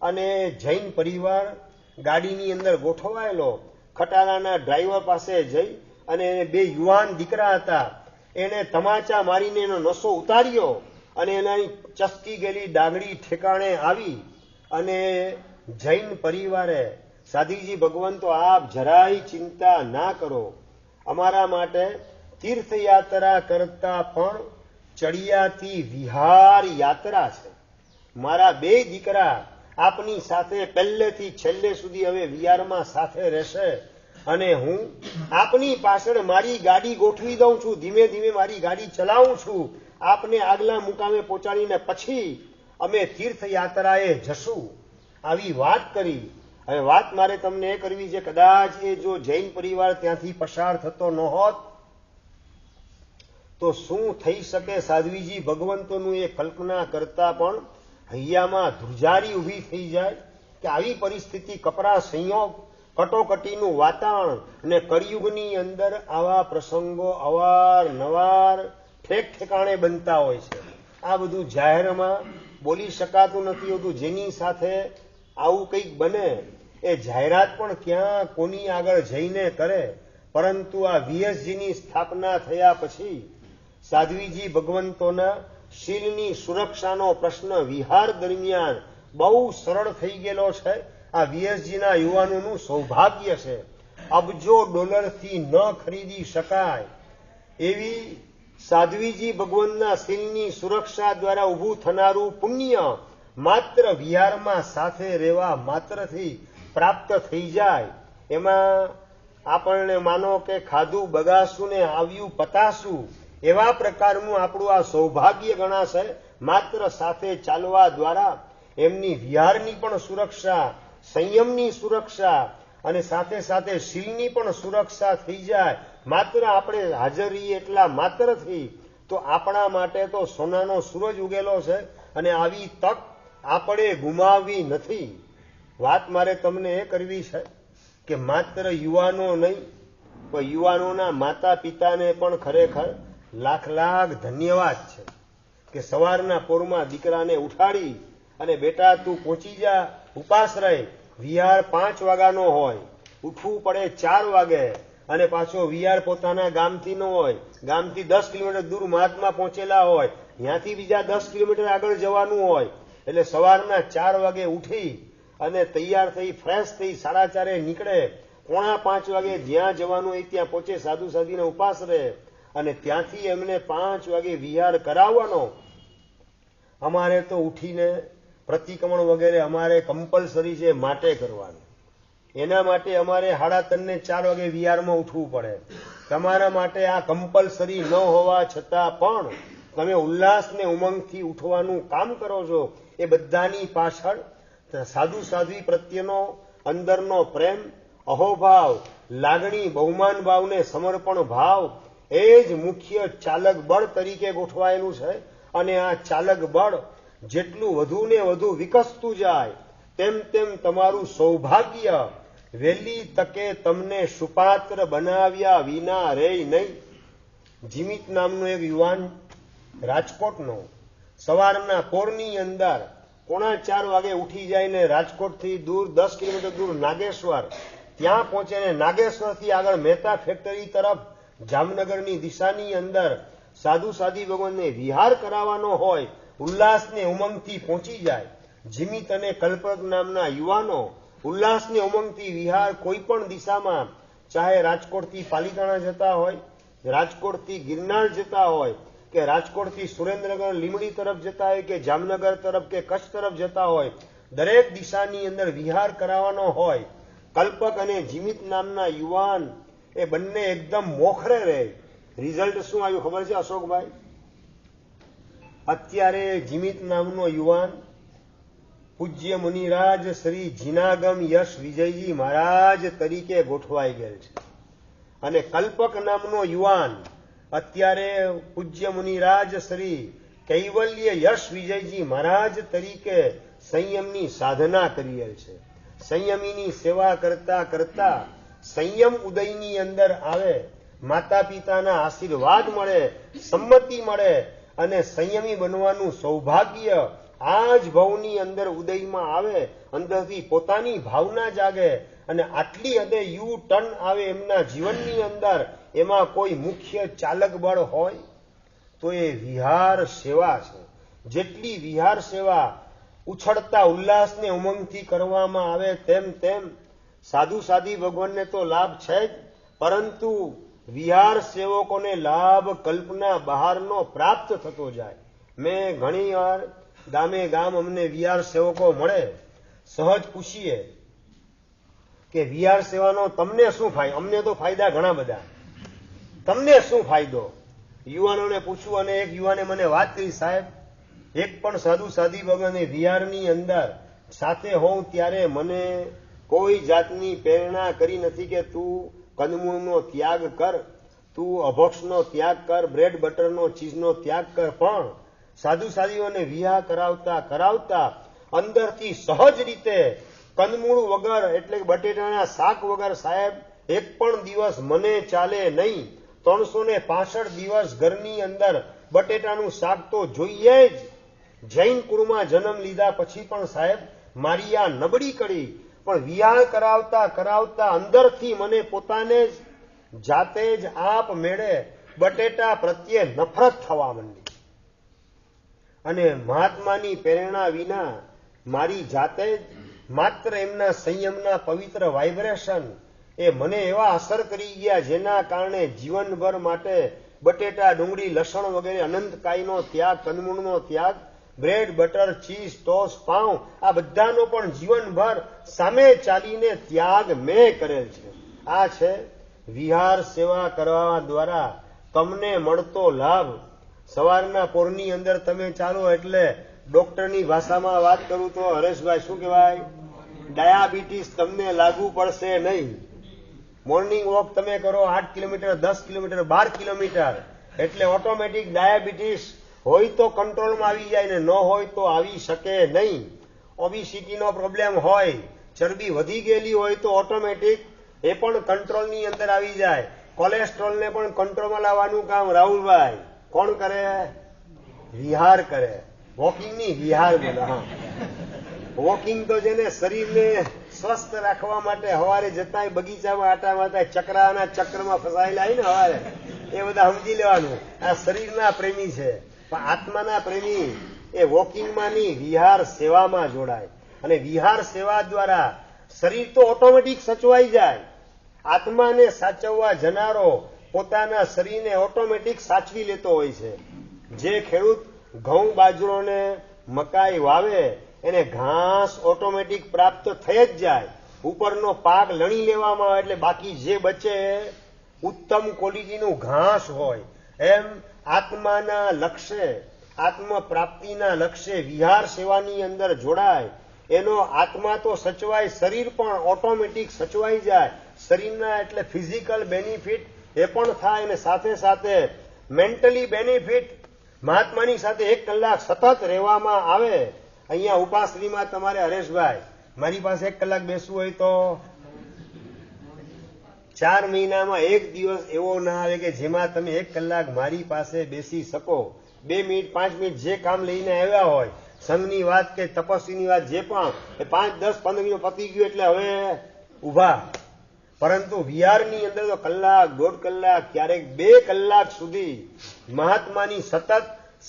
અને જૈન પરિવાર ગાડીની અંદર ગોઠવાયેલો ખટારાના ડ્રાઈવર પાસે જઈ અને 2 યુવાન દીકરા હતા એને તમાચા મારીને એનો નશો ઉતાર્યો અને એનાની ચસકી ગયેલી ડાગડી ઠેકાણે આવી. અને જૈન પરિવારે સાધ્વીજી ભગવંતો આપ જરાય ચિંતા ના કરો, અમારા માટે તીર્થયાત્રા કરતા પણ ચડિયાતી વિહાર યાત્રા છે. મારા 2 દીકરા આપની સાથે પહેલેથી છેલ્લે સુધી હવે વિહારમાં સાથે રહેશે અને હું આપની પાછળ મારી ગાડી ગોઠવી દઉં છું. ધીમે ધીમે મારી ગાડી ચલાવું છું. આપને આગલા મુકામે પહોંચાડીને પછી અમે તીર્થયાત્રાએ જશું. આવી વાત કરી. હવે વાત મારે તમને એ કરવી છે, કદાચ એ જો જૈન પરિવાર ત્યાંથી પસાર થતો ન હોત તો શું થઈ શકે સાધ્વીજી ભગવંતોનું એ કલ્પના કરતા પણ હૈયામાં ધ્રુજારી ઊભી થઈ જાય કે આવી પરિસ્થિતિ, કપરા સંયોગ, કટોકટીનું વાતાવરણ અને કળિયુગની અંદર આવા પ્રસંગો અવારનવાર ઠેક ઠેકાણે બનતા હોય છે. આ બધું જાહેરમાં બોલી શકાતું નથી હોતું. જેની સાથે આવું કંઈક બને એ જાહેરાત પણ ક્યાં કોની આગળ જઈને કરે. પરંતુ આ વીએસજીની સ્થાપના થયા પછી સાધ્વીજી ભગવંતોના શીલની સુરક્ષાનો પ્રશ્ન વિહાર દરમિયાન બહુ સરળ થઈ ગયેલો છે. આ વીએસજીના યુવાનોનું સૌભાગ્ય છે. અબજો ડોલરથી ન ખરીદી શકાય એવી સાધ્વીજી ભગવંતના શીલની સુરક્ષા દ્વારા ઊભું થનારું પુણ્ય માત્ર વિહારમાં સાથે રહેવા માત્રથી પ્રાપ્ત થઈ જાય. એમાં આપણને માનો કે ખાધું બગાસું ને આવ્યું પતાસું એવા પ્રકારનું આપણું આ સૌભાગ્ય ગણાશે. માત્ર સાથે ચાલવા દ્વારા એમની વિહારની પણ સુરક્ષા, સંયમની સુરક્ષા અને સાથે સાથે શીલની પણ સુરક્ષા થઈ જાય માત્ર આપણે હાજર રહીએ એટલા માત્રથી, તો આપણા માટે તો સોનાનો સૂરજ ઉગેલો છે અને આવી તક આપણે ગુમાવવી નથી. વાત મારે તમને એ કરવી છે કે માત્ર યુવાનો નહીં, પણ યુવાનોના માતા પિતાને પણ ખરેખર લાખ લાખ ધન્યવાદ છે કે સવારના પોરમાં દીકરાને ઉઠાડી અને બેટા તું પહોંચી જા, ઉપાસ રહે. વિહાર 5 વાગ્યાનો હોય, ઉઠવું પડે 4 વાગે અને પાછો વિહાર પોતાના ગામથી ન હોય, ગામથી 10 કિલોમીટર દૂર મહાત્મા પહોંચેલા હોય, ત્યાંથી બીજા 10 કિલોમીટર આગળ જવાનું હોય. એટલે સવારના 4 વાગે ઉઠી અને તૈયાર થઈ ફ્રેશ થઈ 4:30 નીકળે, 4:45 વાગે જ્યાં જવાનું હોય ત્યાં પહોંચે, સાધુ સાધીને ઉપાસ રહે અને ત્યાંથી એમને 5 વાગે વિહાર કરાવવાનો. અમારે તો ઉઠીને પ્રતિક્રમણ વગેરે અમારે કમ્પલસરી છે માટે કરવાનું. એના માટે અમારે 3:30 ને 4 વાગે વિહારમાં ઉઠવું પડે. તમારા માટે આ કમ્પલસરી ન હોવા છતાં પણ તમે ઉલ્લાસ ને ઉમંગથી ઉઠવાનું કામ કરો છો. એ બધાની પાછળ સાધુ સાધ્વી પ્રત્યેનો અંદરનો પ્રેમ, અહોભાવ, લાગણી, બહુમાન ભાવને સમર્પણ ભાવ એ જ મુખ્ય ચાલક બળ તરીકે ગોઠવાયેલું છે. અને આ ચાલક બળ જેટલું વધુ ને વધુ વિકસતું જાય તેમ તેમ તમારું સૌભાગ્ય વહેલી તકે તમને સુપાત્ર બનાવ્યા વિના રહે નહીં. જીમિત નામનો એક યુવાન રાજકોટનો સવારના પોરની અંદર 4:45 વાગે ઉઠી જઈને રાજકોટથી દૂર 10 કિલોમીટર દૂર નાગેશ્વર ત્યાં પહોંચે ને નાગેશ્વરથી આગળ મહેતા ફેક્ટરી તરફ જામનગરની દિશાની અંદર સાધુ સાધી ભગવાનને વિહાર કરાવવાનો હોય, ઉલ્લાસને ઉમંગથી પહોંચી જાય. જીમિત અને કલ્પક નામના યુવાનો ઉલ્લાસને ઉમંગથી વિહાર કોઈ પણ દિશામાં, ચાહે રાજકોટથી પાલીતાણા જતા હોય, રાજકોટથી ગિરનાર જતા હોય કે રાજકોટથી સુરેન્દ્રનગર લીમડી તરફ જતા હોય કે જામનગર તરફ કે કચ્છ તરફ જતા હોય, દરેક દિશાની અંદર વિહાર કરાવવાનો હોય. કલ્પક અને જીમિત નામના યુવાન એ બંને એકદમ મોખરે રહે. રિઝલ્ટ શું આવ્યું ખબર છે અશોકભાઈ? અત્યારે જીમિત નામનો યુવાન પૂજ્ય મુનિરાજ શ્રી જીનાગમ યશ વિજયજી મહારાજ તરીકે ગોઠવાઈ ગયેલ છે. અને કલ્પક નામનો યુવાન અત્યારે પૂજ્ય મુનિરાજ શ્રી કૈવલ્ય યશ વિજયજી મહારાજ તરીકે સંયમની સાધના કરી છે. સંયમીની સેવા કરતા કરતા સંયમ ઉદયની અંદર આવે, માતા પિતાના આશીર્વાદ મળે, સંમતિ મળે અને સંયમી બનવાનું સૌભાગ્ય આ જ ભવની અંદર ઉદયમાં આવે, અંદરથી પોતાની ભાવના જાગે અને આટલી હદે યુ ટર્ન આવે એમના જીવનની અંદર. એમાં કોઈ મુખ્ય ચાલક બળ હોય તો એ વિહાર સેવા છે. જેટલી વિહાર સેવા ઉછળતા ઉલ્લાસને ઉમંગથી કરવામાં આવે તેમ તેમ સાધુ સાધી ભગવાનને તો લાભ છે જ, પરંતુ વિહાર સેવકોને લાભ કલ્પના બહારનો પ્રાપ્ત થતો જાય. મેં ઘણી વાર ગામે ગામ અમને વિહાર સેવકો મળે, સહજ પૂછીએ કે વિહાર સેવાનો તમને શું ફાયદો? અમને તો ફાયદા ઘણા બધા, તમને શું ફાયદો? યુવાનોને પૂછવું અને એક યુવાને મને વાત કરી, સાહેબ એક પણ સાધુ સાધી ભગવાનની વિહારની અંદર સાથે હોઉં ત્યારે મને કોઈ જાતની પ્રેરણા કરી નથી કે તું કંદમૂળનો ત્યાગ કર, તું અભક્ષનો ત્યાગ કર, બ્રેડ બટરનો ચીઝનો ત્યાગ કર. પણ સાધુ સાધીઓને વિહાર કરાવતા કરાવતા અંદરથી સહજ રીતે કંદમૂળ વગર એટલે કે બટેટાના શાક વગર સાહેબ એક પણ દિવસ મને ચાલે નહીં. 365 દિવસ ઘરની અંદર બટેટાનું શાક તો જોઈએ જ. જૈન કુળમાં જન્મ લીધા પછી પણ સાહેબ મારી આ નબળી કડી, પણ વિહાર કરાવતા કરાવતા અંદરથી મને પોતાને જ જાતે જ આપ મેળે બટેટા પ્રત્યે નફરત થવા માંડી. અને મહાત્માની પ્રેરણા વિના મારી જાતે જ માત્ર એમના સંયમના પવિત્ર વાઇબ્રેશન એ મને એવા અસર કરી ગયા જેના કારણે જીવનભર માટે બટેટા, ડુંગળી, લસણ વગેરે અનંતકાયનો ત્યાગ, કંદમૂળનો ત્યાગ, બ્રેડ, બટર, ચીઝ, ટોસ્ટ, પાઉં આ બધાનો પણ જીવનભર સામે ચાલીને ત્યાગ મેં કરેલ છે. આ છે વિહાર સેવા કરવા દ્વારા તમને મળતો લાભ. સવારના પોરની અંદર તમે ચાલો એટલે ડોક્ટરની ભાષામાં વાત કરું તો હરેશભાઈ શું કહેવાય, ડાયાબિટીસ તમને લાગુ પડશે નહીં. મોર્નિંગ વોક તમે કરો 8 કિલોમીટર, 10 કિલોમીટર, 12 કિલોમીટર, એટલે ઓટોમેટિક ડાયાબિટીસ હોય તો કંટ્રોલમાં આવી જાય ને ન હોય તો આવી શકે નહીં. ઓબિસિટીનો પ્રોબ્લેમ હોય, ચરબી વધી ગયેલી હોય તો ઓટોમેટિક એ પણ કંટ્રોલની અંદર આવી જાય. કોલેસ્ટ્રોલને પણ કંટ્રોલમાં લાવવાનું કામ રાહુલભાઈ કોણ કરે? વિહાર કરે. વોકિંગની વિહાર બોલે. હા, વોકિંગ તો છે ને શરીરને સ્વસ્થ રાખવા માટે સવારે જતા બગીચામાં આટા મારતા ચક્રાના ચક્રમાં ફસાયેલા હોય ને સવારે, એ બધા સમજી લેવાનું આ શરીરના પ્રેમી છે. પણ આત્માના પ્રેમી એ વોકિંગમાં નહીં, વિહાર સેવામાં જોડાય. અને વિહાર સેવા દ્વારા શરીર તો ઓટોમેટિક સચવાઈ જાય. આત્માને સાચવવા જનારો પોતાના શરીરને ઓટોમેટિક સાચવી લેતો હોય છે. જે ખેડૂત ઘઉં, બાજરો ને મકાઈ વાવે એને ઘાસ ઓટોમેટિક પ્રાપ્ત થઈ જ જાય. ઉપરનો પાક લણી લેવામાં આવે એટલે બાકી જે બચે ઉત્તમ ક્વોલિટીનું ઘાસ હોય. એમ આત્માના લક્ષ્ય, આત્મ પ્રાપ્તિના લક્ષ્ય વિહાર સેવાની અંદર જોડાય. એનો આત્મા તો સચવાય, શરીર પણ ઓટોમેટિક સચવાઈ જાય. શરીરના એટલે ફિઝિકલ બેનિફિટ એ પણ થાય અને સાથે સાથે મેન્ટલી બેનિફિટ. મહાત્માની સાથે 1 કલાક સતત રહેવામાં આવે. અહીંયા ઉપાશ્રીમાં તમારે હરેશભાઈ મારી પાસે 1 કલાક બેસવું હોય તો 4 મહિનામાં 1 દિવસ એવો ના આવે કે જેમાં તમે 1 કલાક મારી પાસે બેસી શકો. 2 મિનિટ 5 મિનિટ જે કામ લઈને આવ્યા હોય, સંઘની વાત કે તપસ્વીની વાત જે પણ, 5, 10, 15 મિનિટ પતી ગયું એટલે હવે ઉભા. પરંતુ વિહારની અંદર તો કલાક, 1.5 કલાક, ક્યારેક 2 કલાક સુધી મહાત્માની સતત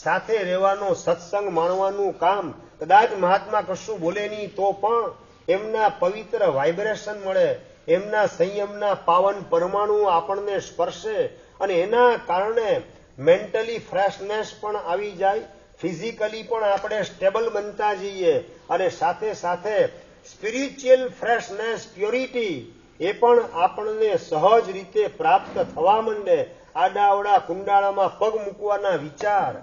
સાથે રહેવાનો, સત્સંગ માણવાનું કામ. કદાચ મહાત્મા કશું બોલે નહીં તો પણ એમના પવિત્ર વાઇબ્રેશન મળે, એમના સંયમના પાવન પરમાણુ આપણને સ્પર્શે અને એના કારણે મેન્ટલી ફ્રેશનેસ પણ આવી જાય. ફિઝિકલી પણ આપણે સ્ટેબલ બનતા જઈએ અને સાથે સાથે સ્પિરિચ્યુઅલ ફ્રેશનેસ, પ્યોરિટી એ પણ આપણને સહજ રીતે પ્રાપ્ત થવા માંડે. આડાઅવડા કુંડાળામાં પગ મૂકવાના વિચાર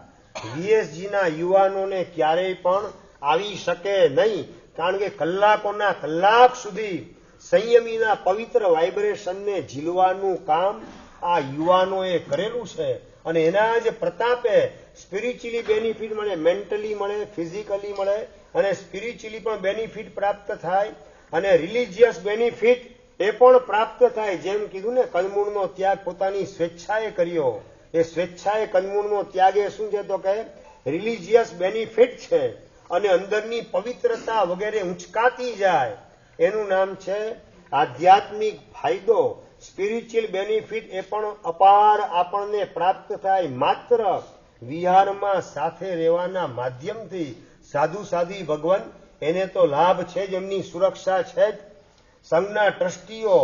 વીએસજીના યુવાનોને ક્યારેય પણ આવી શકે નહીં. કારણ કે કલાકોના કલાક સુધી સંયમીના પવિત્ર વાઇબ્રેશનને ઝીલવાનું કામ આ યુવાનોએ કરેલું છે. અને એના જ પ્રતાપે સ્પિરિચ્યુઅલી બેનિફિટ મળે, મેન્ટલી મળે, ફિઝિકલી મળે અને સ્પિરિચ્યુઅલી પણ બેનિફિટ પ્રાપ્ત થાય અને રિલિજિયસ બેનિફિટ એ પણ પ્રાપ્ત થાય. જેમ કીધું ને, કંદમૂળનો ત્યાગ પોતાની સ્વેચ્છાએ કર્યો. એ સ્વેચ્છાએ કંદમૂળનો ત્યાગ એ શું છે તો કે રિલિજિયસ બેનિફિટ છે અને અંદરની પવિત્રતા વગેરે ઉંચકાતી જાય. એનું નામ છે આધ્યાત્મિક ફાયદો. સ્પિરિચ્યુઅલ બેનિફિટ એ પણ અપાર આપણને પ્રાપ્ત થાય માત્ર વિહારમાં સાથે રહેવાના માધ્યમથી. સાધુ સાધી ભગવાન એને તો લાભ છે જ, એમની સુરક્ષા છે જ. સંઘના ટ્રસ્ટીઓ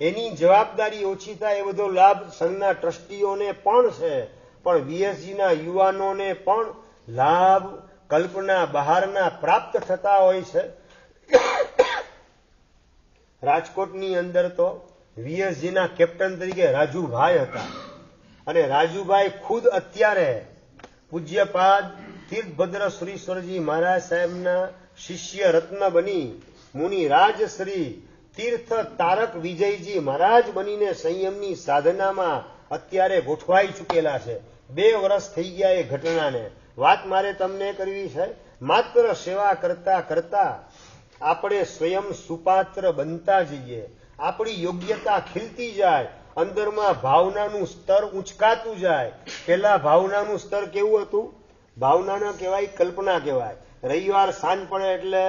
એની જવાબદારી ઓછી થાય એ બધો લાભ સંઘના ટ્રસ્ટીઓને પણ છે. પણ વીએસજીના યુવાનોને પણ લાભ કલ્પના બહારના પ્રાપ્ત થતા હોય છે. રાજકોટની અંદર તો વીએસજીના કેપ્ટન તરીકે રાજુભાઈ હતા અને રાજુભાઈ ખુદ અત્યારે પૂજ્યપાદ તીર્થભદ્ર સુરીશ્વરજી મહારાજ સાહેબના શિષ્ય રત્ન બની મુનિરાજ શ્રી તીર્થ તારક વિજયજી મહારાજ બનીને સંયમની સાધનામાં અત્યારે ગોઠવાઈ ચૂકેલા છે. 2 વર્ષ થઈ ગયા એ ઘટનાને. વાત મારે તમને કરવી છે, માત્ર સેવા કરતા કરતા આપણે સ્વયં સુપાત્ર બનતા જઈએ. આપણી યોગ્યતા ખીલતી જાય, અંદરમાં ભાવનાનું સ્તર ઉંચકાતું જાય. પેલા ભાવનાનું સ્તર કેવું હતું? ભાવના ન કહેવાય, કલ્પના કહેવાય. રવિવાર સાંજ પડે એટલે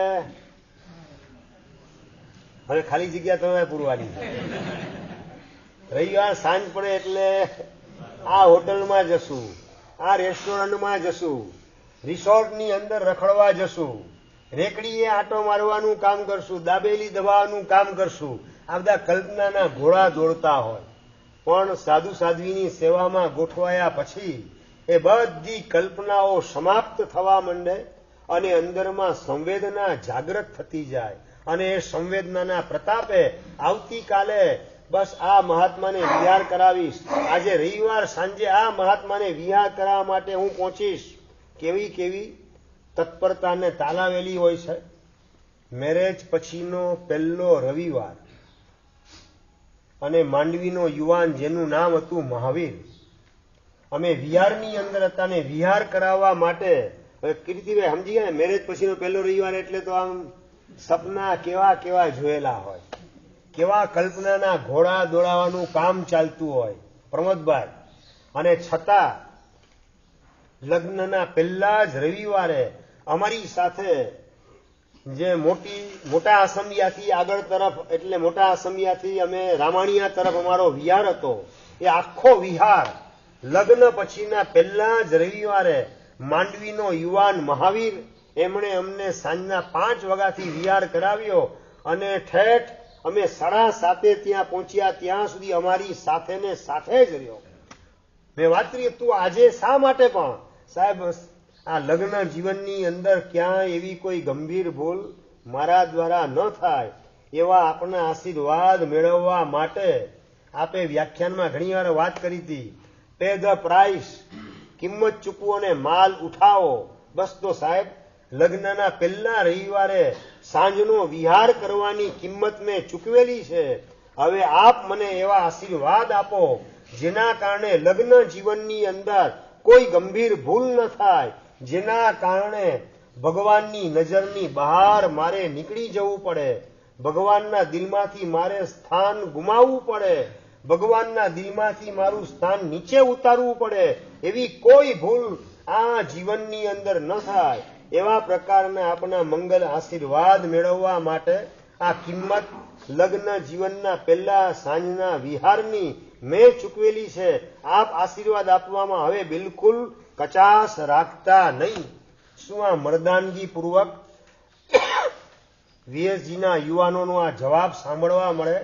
હવે ખાલી જગ્યા તમે પૂરવાની. રવિવાર સાંજ પડે એટલે આ હોટલમાં જશું, આ રેસ્ટોરન્ટમાં જશું, રિસોર્ટની અંદર રખડવા જશું, રેકડીએ આંટો મારવાનું કામ કરશું, દાબેલી દબાવવાનું કામ કરશું. આ બધા કલ્પનાના ઘોડા દોડતા હોય. પણ સાધુ સાધ્વીની સેવામાં ગોઠવાયા પછી એ બધી કલ્પનાઓ સમાપ્ત થવા માંડે અને અંદરમાં સંવેદના જાગૃત થતી જાય અને એ સંવેદનાના પ્રતાપે આવતીકાલે બસ આ મહાત્માને વિહાર કરાવીશ. આજે રવિવાર સાંજે આ મહાત્માને વિહાર કરાવવા માટે હું પહોંચીશ. કેવી કેવી તત્પરતાને તાલાવેલી હોય છે. મેરેજ પછીનો પહેલો રવિવાર અને માંડવીનો યુવાન જેનું નામ હતું મહાવીર, અમે વિહારની અંદર હતા ને વિહાર કરાવવા માટે. હવે કીર્તિભાઈ સમજી ગયા ને, મેરેજ પછીનો પહેલો રવિવાર એટલે તો આમ સપના કેવા કેવા જોયેલા હોય, કેવા કલ્પનાના ઘોડા દોડાવવાનું કામ ચાલતું હોય પ્રમોદભાઈ. અને છતાં લગ્નના પહેલા જ રવિવારે અમારી સાથે જે મોટા આસમિયાથી આગળ તરફ, એટલે મોટા આસમિયાથી અમે રામાણીયા તરફ અમારો વિહાર હતો. એ આખો વિહાર લગ્ન પછીના પહેલા જ રવિવારે માંડવીનો યુવાન મહાવીર, એમણે અમને સાંજના 5 વાગ્યાથી વિહાર કરાવ્યો અને ઠેઠ અમે 7:30 ત્યાં પહોંચ્યા. ત્યાં સુધી અમારી સાથે ને સાથે જ રહ્યો. મેં વાત કરી, તું આજે શા માટે? પણ સાહેબ, આ લગ્ન જીવનની અંદર ક્યાંય એવી કોઈ ગંભીર ભૂલ મારા દ્વારા ન થાય એવા આપણા આશીર્વાદ મેળવવા માટે આપે વ્યાખ્યાનમાં ઘણી વાર વાત કરી હતી. પે ધ પ્રાઇસ, કિંમત ચૂકવો અને માલ ઉઠાવો. બસ તો સાહેબ, લગ્નના પહેલા રવિવારે સાંજનો વિહાર કરવાની કિંમત મેં ચૂકવેલી છે. હવે આપ મને એવા આશીર્વાદ આપો જેના કારણે લગ્ન જીવનની અંદર કોઈ ગંભીર ભૂલ ન થાય, જેના કારણે ભગવાનની નજરની બહાર મારે નીકળી જવું પડે, ભગવાનના દિલમાંથી મારે સ્થાન ગુમાવવું પડે, ભગવાનના દિલમાંથી મારું સ્થાન નીચે ઉતારવું પડે, એવી કોઈ ભૂલ આ જીવનની અંદર ન થાય એવા પ્રકારના આપણા મંગલ આશીર્વાદ મેળવવા માટે આ કિંમત લગ્ન જીવનના પહેલા સાંજના વિહારની મેં ચૂકવેલી છે. આપ આશીર્વાદ આપવામાં હવે બિલકુલ કચાશ રાખતા નહીં. શું આ મર્દાનગી પૂર્વક વીએસજીના યુવાનોનો આ જવાબ સાંભળવા મળે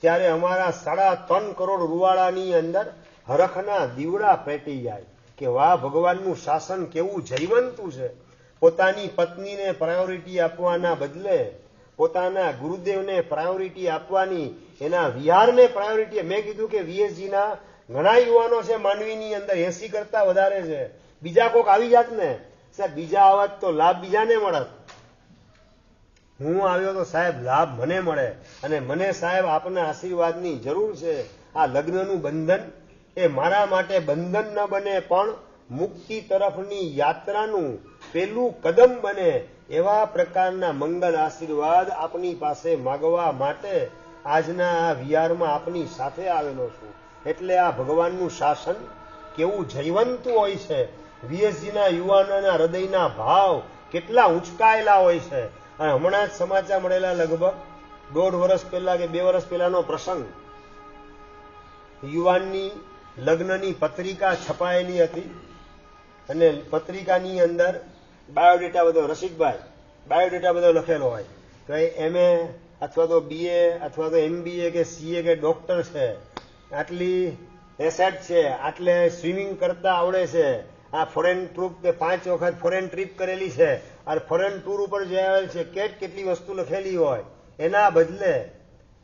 ત્યારે અમારા 3.5 કરોડ રૂવાડાની અંદર હરખના દીવડા પેટી જાય કે વાહ, ભગવાનનું શાસન કેવું જયવંતું છે. પોતાની પત્નીને પ્રાયોરિટી આપવાના બદલે પોતાના ગુરુદેવને પ્રાયોરિટી આપવાની, એના વિહારને પ્રાયોરિટી. મેં કીધું કે વીએસજીના ઘણા યુવાનો છે માંડવીની અંદર, 80 કરતા વધારે છે. બીજા કોક આવી જાત ને સાહેબ, બીજા આવત તો લાભ બીજાને મળત. હું આવ્યો તો સાહેબ લાભ મને મળે. અને મને સાહેબ આપના આશીર્વાદની જરૂર છે. આ લગ્નનું બંધન એ મારા માટે બંધન ન બને પણ મુક્તિ તરફની યાત્રાનું પેલું કદમ બને એવા પ્રકારના મંગલ આશીર્વાદ આપની પાસે માગવા માટે આજના આ વિહારમાં આપની સાથે આવેલો છું. એટલે આ ભગવાનનું શાસન કેવું જયવંતું હોય છે. વીએસજીના યુવાનોના હૃદયના ભાવ કેટલા ઊંચકાયેલા હોય છે. અને હમણાં જ સમાચાર મળેલા, લગભગ 1.5 વર્ષ પહેલા કે 2 વર્ષ પહેલાનો પ્રસંગ, યુવાનની લગ્નની પત્રિકા છપાયેલી હતી અને પત્રિકાની અંદર બાયોડેટા બધો, રસિકભાઈ બાયોડેટા બધો લખેલો હોય કે MA અથવા તો BA અથવા તો MBA કે CA કે ડોક્ટર છે, આટલી એસેટ છે, આટલે સ્વિમિંગ કરતા આવડે છે, આ ફોરેન ટ્રીપ કે 5 વખત ફોરેન ટ્રીપ કરેલી છે, અને ફોરેન ટૂર ઉપર જયેલ છે, કેટલી વસ્તુ લખેલી હોય. એના બદલે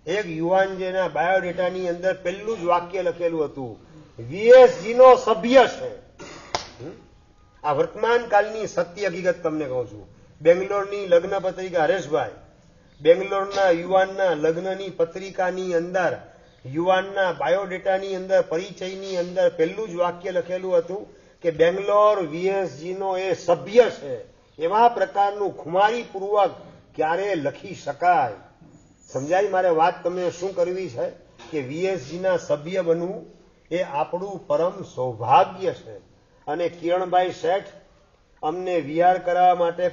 એક યુવાન જેના બાયોડેટાની અંદર પહેલું જ વાક્ય લખેલું હતું, વીએસજી નો સભ્ય છે. આ વર્તમાન કાળની સત્ય હકીકત તમને કહું છું. બેંગ્લોરની લગ્ન પત્રિકા, હરેશભાઈ, બેંગ્લોરના યુવાનના લગ્નની પત્રિકાની અંદર, યુવાનના બાયોડેટાની અંદર, પરિચયની અંદર પહેલું જ વાક્ય લખેલું હતું કે બેંગ્લોર વીએસજી નો એ સભ્ય છે. એવા પ્રકારનું ખુમારીપૂર્વક ક્યારે લખી શકાય? સમજાય મારે વાત તમને શું કરવી છે કે વીએસજીના સભ્ય બનવું એ આપણું પરમ સૌભાગ્ય છે. અને કિરણભાઈ શેઠ અમને વિહાર કરાવવા માટે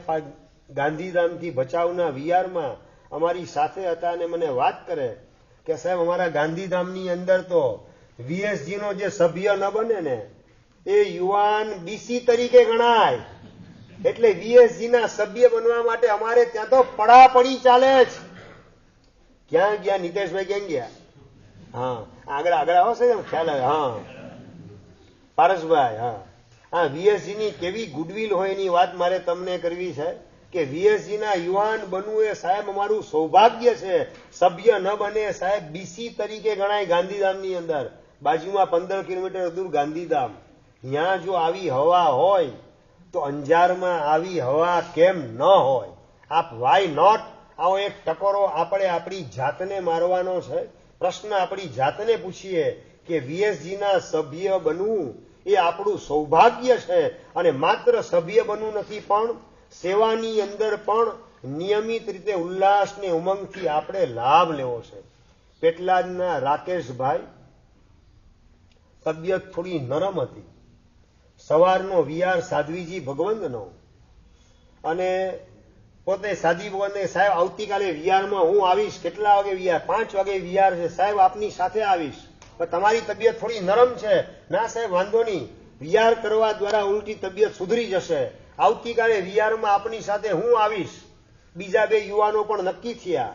ગાંધીધામથી ભચાઉના વિહારમાં અમારી સાથે હતા અને મને વાત કરે કે સાહેબ, અમારા ગાંધીધામની અંદર તો વીએસજીનો જે સભ્ય ન બને ને એ યુવાન બીસી તરીકે ગણાય. એટલે વીએસજીના સભ્ય બનવા માટે અમારે ત્યાં તો પડાપડી ચાલે જ. ક્યાં ગયા નીતેશભાઈ? ક્યાં ગયા? હા, આગળ આવો છે, ખ્યાલ આવે. હા, પારસભાઈ. હા, વીએસજી ની કેવી ગુડવિલ હોય એની વાત મારે તમને કરવી છે કે વીએસજીના યુવાન બનવું એ સાહેબ અમારું સૌભાગ્ય છે. સભ્ય ન બને સાહેબ બીસી તરીકે ગણાય. ગાંધીધામની અંદર બાજુમાં 15 કિલોમીટર દૂર ગાંધીધામ, ત્યાં જો આવી હવા હોય તો અંજારમાં આવી હવા કેમ ન હોય? આપ વાય નોટ? આવો એક ટકોરો આપણે આપણી જાતને મારવાનો છે. પ્રશ્ન આપણી જાતને પૂછીએ કે વીએસજીના સભ્ય બનવું એ આપણું સૌભાગ્ય છે. અને માત્ર સભ્ય બનવું નથી, પણ સેવાની અંદર પણ નિયમિત રીતે ઉલ્લાસ ને ઉમંગથી આપણે લાભ લેવો છે. પેટલાદના રાકેશભાઈ, તબિયત થોડી નરમ હતી. સવારનો વિહાર સાધ્વીજી ભગવંતનો, અને પોતે સાધ્વી ભગવંતને સાહેબ આવતીકાલે વિહારમાં હું આવીશ. કેટલા વાગે વિહાર? 5 વાગે વિહાર છે સાહેબ, આપની સાથે આવીશ. પણ તમારી તબિયત થોડી નરમ છે. ના સાહેબ વાંધો નહીં, વિહાર કરવા દ્વારા ઉલટી તબિયત સુધરી જશે. આવતીકાલે વિહારમાં આપની સાથે હું આવીશ. બીજા 2 યુવાનો પણ નક્કી થયા,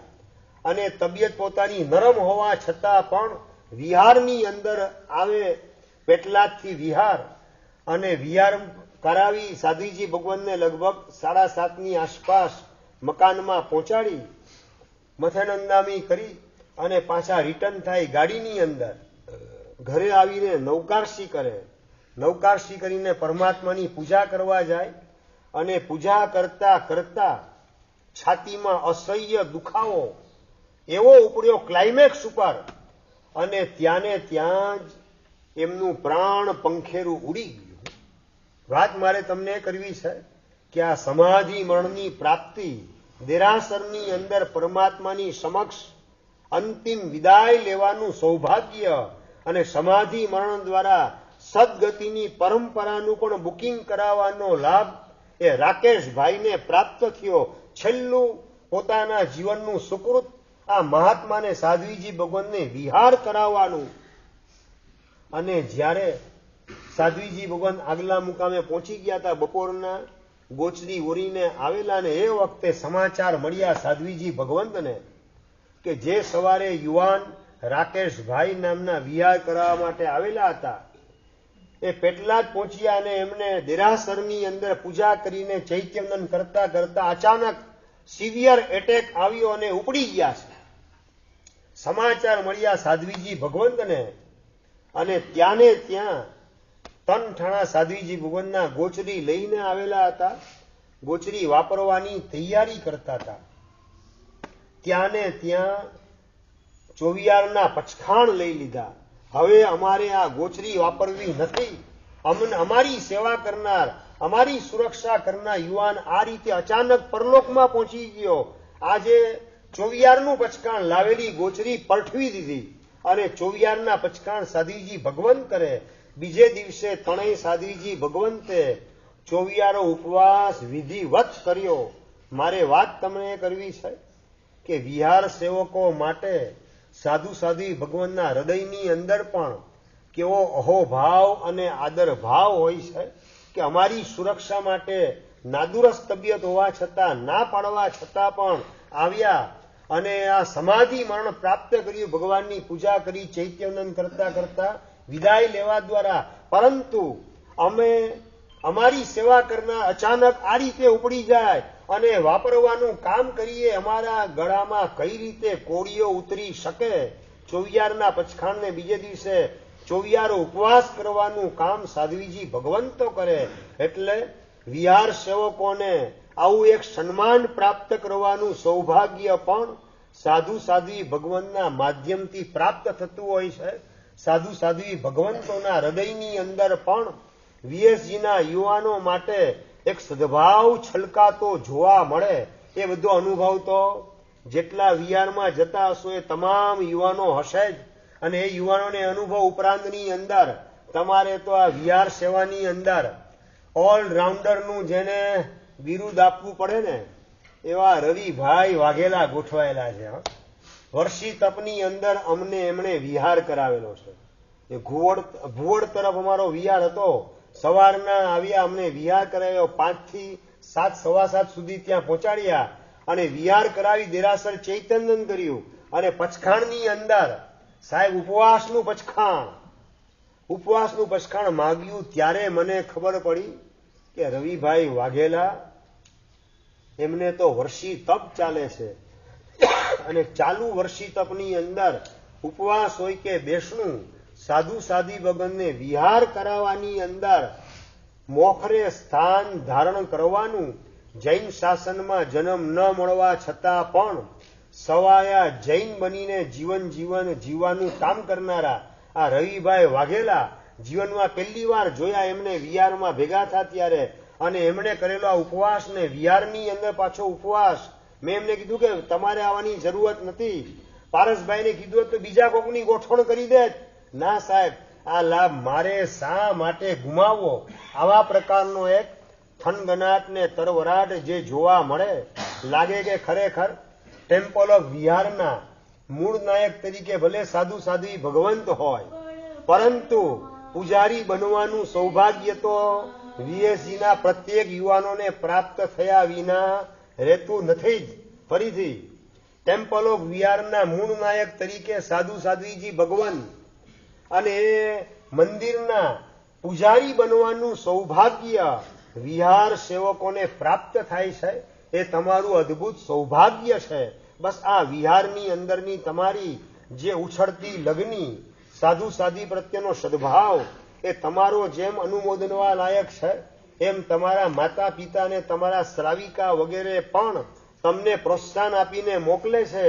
અને તબિયત પોતાની નરમ હોવા છતાં પણ વિહારની અંદર આવે. પેટલાદથી વિહાર, અને વિહાર કરાવી સાધ્વીજી ભગવાનને લગભગ 7:30ની આસપાસ મકાનમાં પહોંચાડી, મથેનંદામી કરી અને પાછા રિટર્ન થાય ગાડીની અંદર. ઘરે આવીને નવકારસી કરે. નવકારસી કરીને પરમાત્માની પૂજા કરવા જાય, અને પૂજા કરતા કરતા છાતીમાં અસહ્ય દુખાવો એવો ઉપડ્યો ક્લાઇમેક્સ ઉપર, અને ત્યાંને ત્યાં જ એમનું પ્રાણ પંખેરું ઉડી ગયું. વાત મારે તમને કરવી છે કે આ સમાધિ મરણની પ્રાપ્તિ, દેરાસરની અંદર પરમાત્માની સમક્ષ અંતિમ વિદાય લેવાનું સૌભાગ્ય, અને સમાધિ મરણ દ્વારા સદગતિની પરંપરાનું પણ બુકિંગ કરાવવાનો લાભ એ રાકેશભાઈને પ્રાપ્ત થયો. છેલ્લું પોતાના જીવનનું સુકૃત આ મહાત્માને સાધ્વીજી ભગવાનને વિહાર કરાવવાનું. અને જ્યારે સાધ્વીજી ભગવાન આગલા મુકામે પહોંચી ગયા હતા, બપોરના ગોચરી ઓરીને આવેલા, ને એ વખતે સમાચાર મળ્યા સાધ્વીજી ભગવંતને કે જે સવારે યુવાન રાકેશભાઈ નામના વિહાર કરાવવા માટે આવેલા હતા એ પેટલાદ પહોંચ્યા, અને એમને દેરાસરની અંદર પૂજા કરીને ચૈત્યવંદન કરતા કરતા અચાનક સિવિયર એટેક આવ્યો અને ઉપડી ગયા છે. સમાચાર મળ્યા સાધ્વીજી ભગવંતને, અને ત્યાંને ત્યાં તનઠાણા સાધ્વીજી ભગવંતના ગોચરી લઈને આવેલા હતા. ગોચરી વાપરવાની તૈયારી કરતા હતા. ત્યાંને ત્યાં ચોવિયારના પચખાણ લઈ લીધા. હવે અમારે આ ગોચરી વાપરવી નથી. અમારી સેવા કરનાર, અમારી સુરક્ષા કરનાર યુવાન આ રીતે અચાનક પરલોકમાં પહોંચી ગયો. આજે ચોવિયારનું પચખાણ લાવેલી ગોચરી પલટવી દીધી, અને ચોવિયારના પચખાણ સાધ્વીજી ભગવંત કરે. બીજે દિવસે ત્રણેય સાધ્વીજી ભગવંતે ચોવિયારો ઉપવાસ વિધિવત કર્યો. મારે વાત તમને કરવી છે કે વિહાર સેવકો માટે સાધુ સાધ્વી ભગવાનના હૃદયની અંદર પણ કેવો અહોભાવ અને આદર ભાવ હોય છે કે અમારી સુરક્ષા માટે નાદુરસ્ત તબિયત હોવા છતાં, ના પાડવા છતાં પણ આવ્યા, અને આ સમાધિ મરણ પ્રાપ્ત કર્યું. ભગવાનની પૂજા કરી, ચૈત્યવંદન કરતા કરતા વિદાય લેવા દ્વારા. પરંતુ અમે અમારી સેવા કરનાર અચાનક આ રીતે ઉપડી જાય અને વાપરવાનું કામ કરીએ, અમારા ગળામાં કઈ રીતે કોળીઓ ઉતરી શકે? ચોવિયારના પચખાણને બીજે દિવસે ચોવિયારો ઉપવાસ કરવાનું કામ સાધ્વીજી ભગવંતો કરે. એટલે વિહાર સેવકોને આવું એક સન્માન પ્રાપ્ત કરવાનું સૌભાગ્ય પણ સાધુ સાધ્વી ભગવંતના માધ્યમથી પ્રાપ્ત થતું હોય છે. સાધુ સાધ્વી ભગવંતોના હૃદયની અંદર પણ વીએસજીના યુવાનો માટે એક સદભાવ છલકાતો જોવા મળે. એ બધો અનુભવ તો જેટલા વિહારમાં જતા હશો એ તમામ યુવાનો હશે જ. અને એ યુવાનોને અનુભવ ઉપરાંતની અંદર તમારે તો આ વિહાર સેવાની અંદર ઓલરાઉન્ડરનું જેને બિરુદ આપવું પડે ને, એવા રવિભાઈ વાઘેલા ગોઠવાયેલા છે. વર્ષી તપની અંદર અમને એમણે વિહાર કરાવેલો છે. એ ભુવડ તરફ અમારો વિહાર હતો. સવારના આવ્યા, અમને વિહાર કરાવ્યો. 5 થી 7, સવા 7 સુધી ત્યાં પહોંચાડ્યા, અને વિહાર કરાવી દેરાસર ચૈતન્યન કર્યું. અને પચખાણની અંદર સાહેબ ઉપવાસનું પચખાણ માગ્યું. ત્યારે મને ખબર પડી કે રવિભાઈ વાઘેલા એમને તો વર્ષી તપ ચાલે છે અને ચાલુ વર્ષી તપની અંદર ઉપવાસ હોય કે બેસણું સાધુ સાધી વગરને વિહાર કરાવવાની અંદર મોખરે સ્થાન ધારણ કરવાનું જૈન શાસનમાં જન્મ ન મળવા છતાં પણ સવાયા જૈન બનીને જીવવાનું કામ કરનારા આ રવિભાઈ વાઘેલા જીવનમાં પહેલી વાર જોયા એમને વિહારમાં ભેગા થયા ત્યારે, અને એમણે કરેલો આ ઉપવાસ ને વિહારની અંદર પાછો ઉપવાસ. મેં એમને કીધું કે તમારે આવવાની જરૂરત નથી, પારસભાઈને કીધું તો બીજા કોકની ગોઠવણ કરી દે. ના સાહેબ, આ લાભ મારે શા માટે ગુમાવવો? આવા પ્રકારનો એક થનગનાટ ને તરવરાટ જે જોવા મળે, લાગે કે ખરેખર ટેમ્પલ ઓફ વિહારના મૂળ નાયક તરીકે ભલે સાધુ સાધ્વી ભગવંત હોય, પરંતુ પૂજારી બનવાનું સૌભાગ્ય તો વીએસજીના પ્રત્યેક યુવાનોને પ્રાપ્ત થયા વિના રહેતું નથી જ. ફરીથી ટેમ્પલ ઓફ વિહારના મૂળ નાયક તરીકે સાધુ સાધ્વીજી ભગવાન અને એ મંદિરના પૂજારી બનવાનું સૌભાગ્ય વિહાર સેવકોને પ્રાપ્ત થાય છે. એ તમારું અદ્ભુત સૌભાગ્ય છે. બસ આ વિહારની અંદરની તમારી જે ઉછળતી લગ્ની સાધુ સાધી પ્રત્યેનો સદભાવ એ તમારો જેમ અનુમોદનવા લાયક છે, એમ તમારા માતા પિતાને તમારા શ્રાવિકા વગેરે પણ તમને પ્રોત્સાહન આપીને મોકલે છે.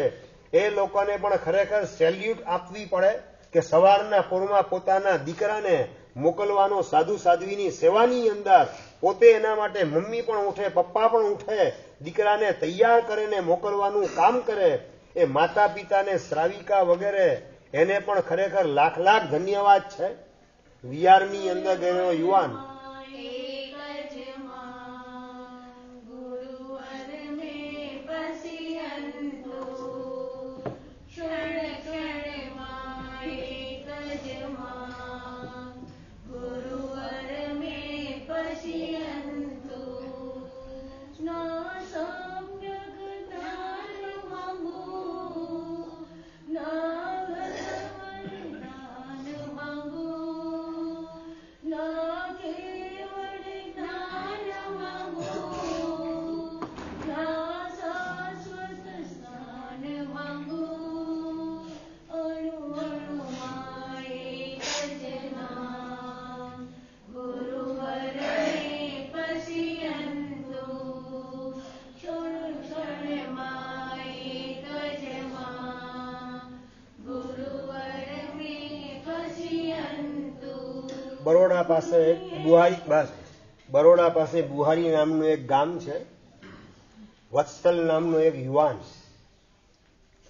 એ લોકોને પણ ખરેખર સેલ્યુટ આપવી પડે કે સવારના પોરમાં પોતાના દીકરાને મોકલવાનો સાધુ સાધ્વીની સેવાની અંદર પોતે એના માટે મમ્મી પણ ઉઠે, પપ્પા પણ ઉઠે, દીકરાને તૈયાર કરીને મોકલવાનું કામ કરે. એ માતા પિતાને શ્રાવિકા વગેરે એને પણ ખરેખર લાખ લાખ ધન્યવાદ છે. વિહારની અંદર ગયેલો યુવાન બરોડા પાસે બુહારી નામનું એક ગામ છે. વત્સલ નામનો એક યુવાન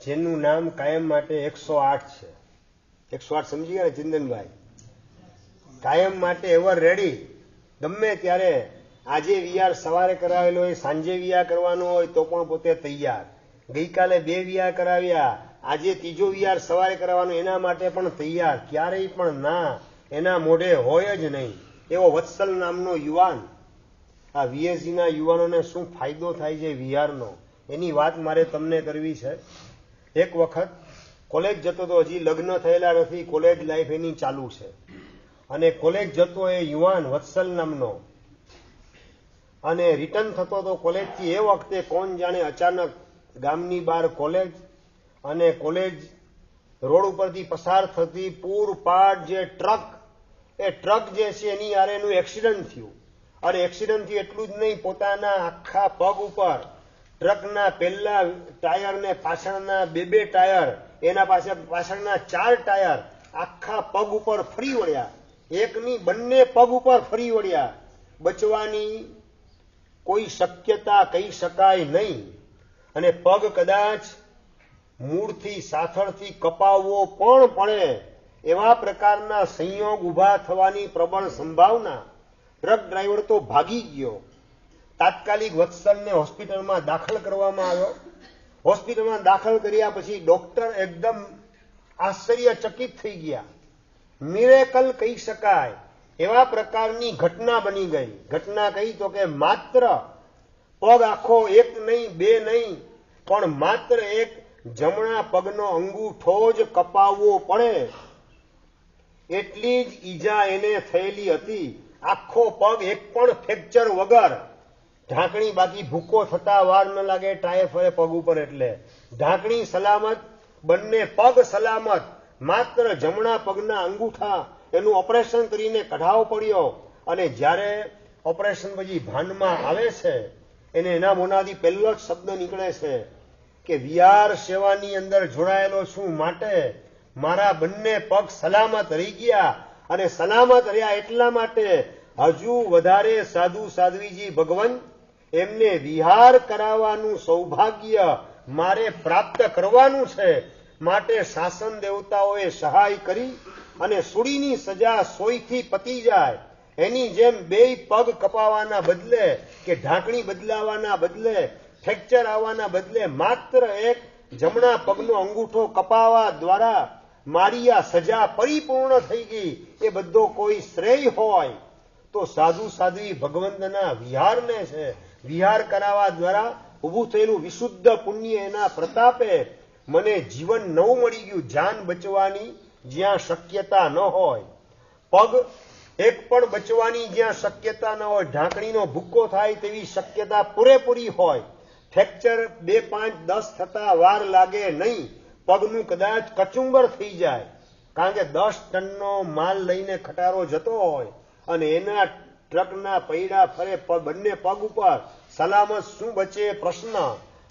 જેનું નામ કાયમ માટે 108 છે. 108 સમજી ગયા ને ચિંતનભાઈ? કાયમ માટે એવર રેડી. ગમે ત્યારે આજે વિહાર સવારે કરાવેલો હોય, સાંજે વિહાર કરવાનો હોય તો પણ પોતે તૈયાર. ગઈકાલે 2 વિહાર કરાવ્યા, આજે ત્રીજો વિહાર સવારે કરાવવાનો એના માટે પણ તૈયાર. ક્યારેય પણ ના એના મોઢે હોય જ નહીં એવો વત્સલ નામનો યુવાન. આ વીએસજીના યુવાનોને શું ફાયદો થાય છે વિહારનો, એની વાત મારે તમને કરવી છે. એક વખત કોલેજ જતો તો, હજી લગ્ન થયેલા નથી, કોલેજ લાઈફ એની ચાલુ છે, અને કોલેજ જતો એ યુવાન વત્સલ નામનો, અને રિટર્ન થતો તો કોલેજથી. એ વખતે કોણ જાણે અચાનક ગામની બહાર કોલેજ અને કોલેજ રોડ ઉપરથી પસાર થતી પૂરપાટ જે ટ્રક, એ ટ્રક જે છે એની યારે એનું એક્સિડન્ટ થયું. અને એક્સિડન્ટથી એટલું જ નહીં, પોતાના આખા પગ ઉપર ટ્રકના પહેલા ટાયર ને પાછળના 2 ટાયર, એના પાછળના 4 ટાયર આખા પગ ઉપર ફરી વળ્યા. એકની બંને પગ ઉપર ફરી વળ્યા. બચવાની કોઈ શક્યતા કહી શકાય નહીં. અને પગ કદાચ મૂળથી સાથળથી કપાવવો પણ પડે એવા પ્રકારના સંયોગ ઉભા થવાની પ્રબળ સંભાવના. ટ્રક ડ્રાઈવર તો ભાગી ગયો. તાત્કાલિક વત્સલને હોસ્પિટલમાં દાખલ કરવામાં આવ્યો. હોસ્પિટલમાં દાખલ કર્યા પછી ડોક્ટર એકદમ આશ્ચર્યચકિત થઈ ગયા. મિરેકલ કહી શકાય એવા પ્રકારની ઘટના બની ગઈ. ઘટના કઈ તો કે માત્ર પગ આખો 1 નહીં 2 નહીં, પણ માત્ર એક જમણા પગનો અંગૂઠો જ કપાવવો પડે એટલી જ ઈજા એને થયેલી હતી. આખો પગ એક પણ ફ્રેક્ચર વગર ઢાંકણી બાકી ભૂકો થતા વાર ન લાગે, ટાયર ફરે પગ ઉપર, એટલે ઢાંકણી સલામત, બંને પગ સલામત, માત્ર જમણા પગના અંગૂઠા એનું ઓપરેશન કરીને કઢાવો પડ્યો. અને જ્યારે ઓપરેશન પછી ભાનમાં આવે છે એને એના મોનાથી પહેલો જ શબ્દ નીકળે છે કે વિહાર સેવાની અંદર જોડાયેલો છું, માટે મારા બંને પગ સલામત રહી ગયા. અને સલામત રહ્યા એટલા માટે હજુ વધારે સાધુ સાધ્વીજી ભગવંત એમને વિહાર કરાવવાનું સૌભાગ્ય મારે પ્રાપ્ત કરવાનું છે. માટે શાસન દેવતાઓએ સહાય કરી અને સુડીની સજા સોયથી પતી જાય એની જેમ બે પગ કપાવાના બદલે કે ઢાંકણી બદલાવાના બદલે ફ્રેક્ચર આવવાના બદલે માત્ર એક જમણા પગનો અંગૂઠો કપાવા દ્વારા મારી આ સજા પરિપૂર્ણ થઈ ગઈ. એ બધો કોઈ શ્રેય હોય તો સાધુ સાધ્વી ભગવંતના વિહારને છે. વિહાર કરાવવા દ્વારા ઊભું થયેલું વિશુદ્ધ પુણ્ય એના પ્રતાપે મને જીવન નવું મળી ગયું, જાન બચવાની જ્યાં શક્યતા ન હોય, પગ એક પણ બચવાની જ્યાં શક્યતા ન હોય, ઢાંકણીનો ભૂક્કો થાય તેવી શક્યતા પૂરેપૂરી હોય, ફ્રેક્ચર 2, 5, 10 થતા વાર લાગે નહીં, પગનું કદાચ કચુંબર થઈ જાય, કારણ કે 10 ટનનો માલ લઈને ખટારો જતો હોય અને એના ટ્રકના પૈડા ફરે બંને પગ ઉપર, સલામત શું બચે પ્રશ્ન.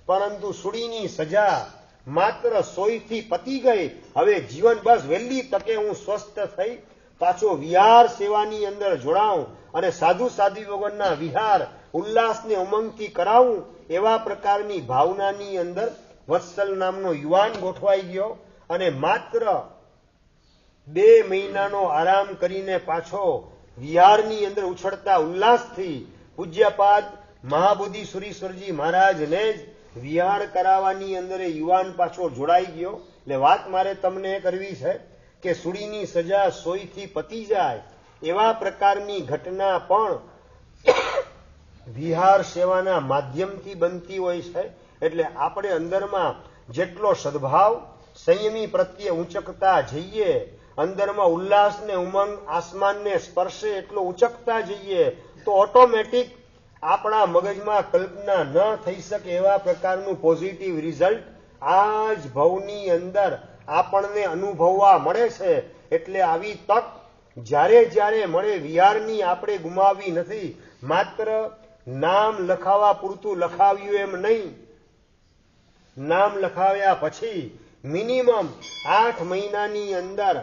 પરંતુ સુડીની સજા માત્ર સોયથી પતી ગઈ. હવે જીવન બસ વહેલી તકે હું સ્વસ્થ થઈ પાછો વિહાર સેવાની અંદર જોડાઉં અને સાધુ સાધ્વી વગરના વિહાર ઉલ્લાસને ઉમંગથી કરાવું, એવા પ્રકારની ભાવનાની અંદર વત્સલ નામનો યુવાન ગોઠવાઈ ગયો. અને માત્ર 2 મહિનાનો આરામ કરીને પાછો વિહારની અંદર ઉછળતા ઉલ્લાસથી પૂજ્યપાદ મહાબોધિ સુરીશ્વરજી મહારાજને જ વિહાર કરાવવાની અંદર યુવાન પાછો જોડાઈ ગયો. એટલે વાત મારે તમને કરવી છે કે સુડીની સજા સોયથી પતી જાય એવા પ્રકારની ઘટના પણ વિહાર સેવાના માધ્યમથી બનતી હોય છે. એટલે આપણે અંદરમાં જેટલો સદભાવ સંયમી પ્રત્યે ઉંચકતા જઈએ, અંદરમાં ઉલ્લાસ ને ઉમંગ આસમાનને સ્પર્શે એટલો ઉંચકતા જઈએ તો ઓટોમેટિક આપણા મગજમાં કલ્પના ન થઈ શકે એવા પ્રકારનું પોઝિટિવ રિઝલ્ટ આ જ ભવની અંદર આપણને અનુભવવા મળે છે. એટલે આવી તક જ્યારે જ્યારે મળે વિહારની આપણે ગુમાવવી નથી. માત્ર નામ લખાવા પૂરતું લખાવ્યું એમ નહીં, નામ લખાવ્યા પછી મિનિમમ 8 મહિનાની અંદર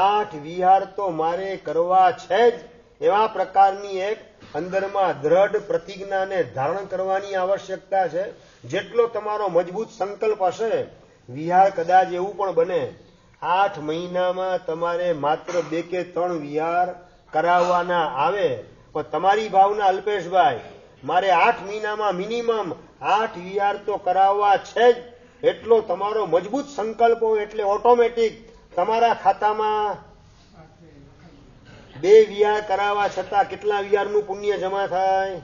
8 વિહાર તો મારે કરવા છે જ એવા પ્રકારની એક અંદરમાં દ્રઢ પ્રતિજ્ઞાને ધારણ કરવાની આવશ્યકતા છે. જેટલો તમારો મજબૂત સંકલ્પ હશે, વિહાર કદાચ એવું પણ બને 8 મહિનામાં તમારે માત્ર 2 કે 3 વિહાર કરાવવાના આવે, પણ તમારી ભાવના અલ્પેશભાઈ મારે 8 મહિનામાં મિનિમમ 8 વિહાર તો કરાવવા છે જ, એટલો તમારો મજબૂત સંકલ્પ હોય એટલે ઓટોમેટિક તમારા ખાતામાં 2 વિહાર કરાવવા છતાં કેટલા વિહારનું પુણ્ય જમા થાય?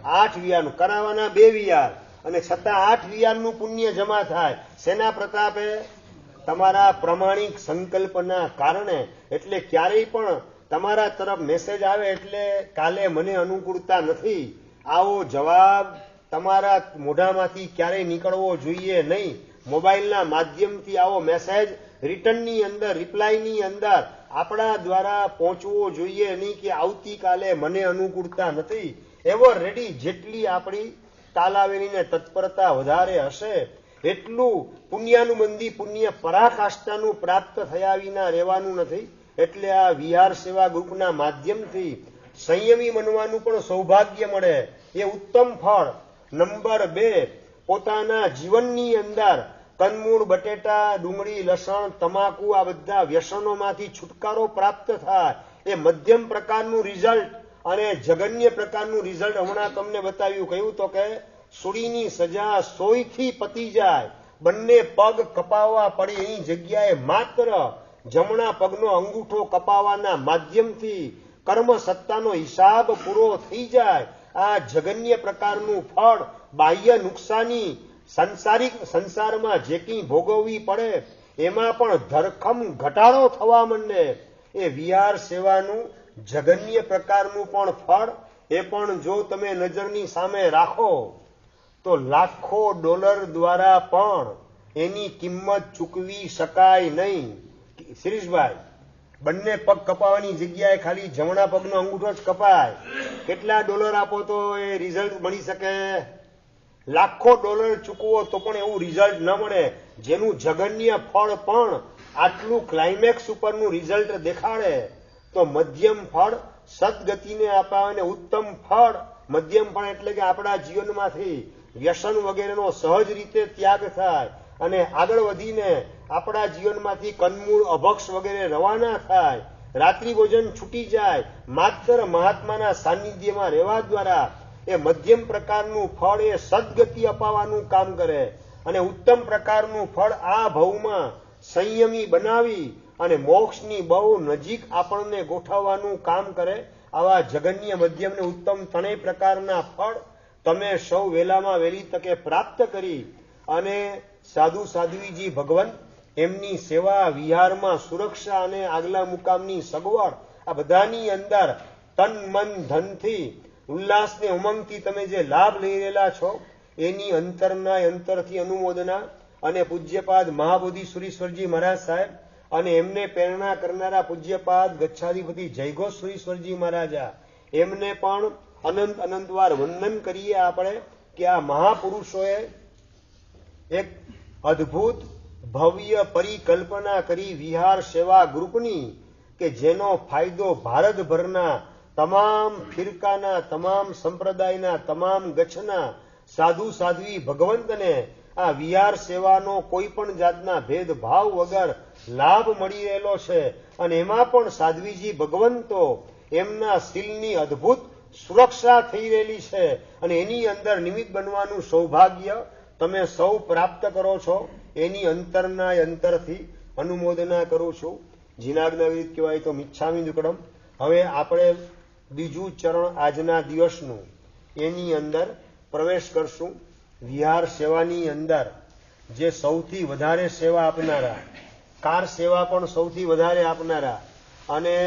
8 વિહારનું. કરાવવાના 2 વિહાર અને છતાં 8 વિહારનું પુણ્ય જમા થાય. શેના પ્રતાપે? તમારા પ્રમાણિક સંકલ્પના કારણે. એટલે ક્યારેય પણ તમારા તરફ મેસેજ આવે એટલે કાલે મને અનુકૂળતા નથી આવો જવાબ તમારા મોઢામાંથી ક્યારેય નીકળવો જોઈએ નહીં. મોબાઈલના માધ્યમથી આવો મેસેજ રિટર્નની અંદર, રિપ્લાયની અંદર આપણા દ્વારા પહોંચવો જોઈએ નહીં કે આવતીકાલે મને અનુકૂળતા નથી. એવો રેડી જેટલી આપણી તાલાવેલીને તત્પરતા વધારે હશે એટલું પુણ્યાનુબંધી પુણ્ય પરાકાષ્ઠાનું પ્રાપ્ત થયા વિના રહેવાનું નથી. એટલે આ વિહાર સેવા ગ્રુપના માધ્યમથી સંયમી બનવાનું પણ સૌભાગ્ય મળે એ ઉત્તમ ફળ. નંબર 2, પોતાના જીવનની અંદર કંદમૂળ, બટેટા, ડુંગળી, લસણ, તમાકુ આ બધા વ્યસનોમાંથી છુટકારો પ્રાપ્ત થાય એ મધ્યમ પ્રકારનું રિઝલ્ટ અને જગન્ય પ્રકારનું રિઝલ્ટ હમણાં તમને બતાવ્યું. કહ્યું તો કે સુડીની સજા સોયથી પતી જાય, બંને પગ કપાવવા પડે એની જગ્યાએ માત્ર જમણા પગનો અંગૂઠો કપાવવાના માધ્યમથી કર્મ સત્તાનો હિસાબ પૂરો થઈ જાય. આ જગન્ય પ્રકારનું ફળ બાહ્ય નુકસાની સંસારમાં જે કંઈ ભોગવવી પડે એમાં પણ ધરખમ ઘટાડો થવા માંડે. એ વિહાર સેવાનું જગન્ય પ્રકારનું પણ ફળ એ પણ જો તમે નજરની સામે રાખો તો લાખો ડોલર દ્વારા પણ એની કિંમત ચૂકવી શકાય નહીં. શિરીષભાઈ, બંને પગ કપાવાની જગ્યાએ ખાલી જમણા પગનો અંગૂઠો જ કપાય, કેટલા ડોલર આપો તો એ રિઝલ્ટ મળી શકે? લાખો ડોલર ચૂકવો તો પણ એવું રિઝલ્ટ ન મળે. જેનું જગન્ય ફળ પણ આટલું ક્લાઇમેક્સ ઉપરનું રિઝલ્ટ દેખાડે તો મધ્યમ ફળ સદગતિને અપાવે. ઉત્તમ ફળ મધ્યમ ફળ એટલે કે આપણા જીવનમાંથી વ્યસન વગેરેનો સહજ રીતે ત્યાગ થાય અને આગળ વધીને આપણા જીવનમાંથી કંદમૂળ અભક્ષ વગેરે રવાના થાય, રાત્રિ ભોજન છૂટી જાય, માત્ર મહાત્માના સાનિધ્યમાં રહેવા દ્વારા એ મધ્યમ પ્રકારનું ફળ એ સદગતિ અપાવવાનું કામ કરે અને ઉત્તમ પ્રકારનું ફળ આ ભવમાં સંયમી બનાવી અને મોક્ષની બહુ નજીક આપણને ગોઠવવાનું કામ કરે. આવા જગન્ય મધ્યમ ને ઉત્તમ ત્રણેય પ્રકારના ફળ તમે સૌ વહેલામાં વહેલી તકે પ્રાપ્ત કરી અને સાધુ સાધ્વીજી ભગવાન એમની સેવા વિહારમાં સુરક્ષા અને આગલા મુકામની સગવડ આ બધાની અંદર તન મન ધનથી ઉલ્લાસને ઉમંગથી તમે જે લાભ લઈ રહેલા છો એની અંતરના અંતરથી અનુમોદના અને પૂજ્યપાદ મહાબોધિ સુરીશ્વરજી મહારાજ સાહેબ અને એમને પ્રેરણા કરનારા પૂજ્યપાદ ગચ્છાધિપતિ જયઘોષ સુરીશ્વરજી મહારાજા એમને પણ અનંત અનંતવાર વંદન કરીએ આપણે કે આ મહાપુરુષોએ એક અદ્ભુત ભવ્ય પરિકલ્પના કરી વિહાર સેવા ગ્રુપની કે જેનો ફાયદો ભારતભરના તમામ ફિરકાના, તમામ સંપ્રદાયના, તમામ ગચ્છના સાધુ સાધ્વી ભગવંતને આ વિહાર સેવાનો કોઈ પણ જાતના ભેદભાવ વગર લાભ મળી રહેલો છે અને એમાં પણ સાધ્વીજી ભગવંતો એમના શીલની અદ્ભુત સુરક્ષા થઈ રહેલી છે અને એની અંદર નિમિત્ત બનવાનું સૌભાગ્ય તમે સૌ પ્રાપ્ત કરો છો એની અંતરના અંતરથી અનુમોદના કરું છું. જીનાજ્ઞા વિરુદ્ધ કહેવાય તો મિચ્છામિ દુક્કડમ. હવે આપણે બીજું ચરણ આજના દિવસનું એની અંદર પ્રવેશ કરશું. વિહાર સેવાની અંદર જે સૌથી વધારે સેવા આપનારા, કાર સેવા પણ સૌથી વધારે આપનારા અને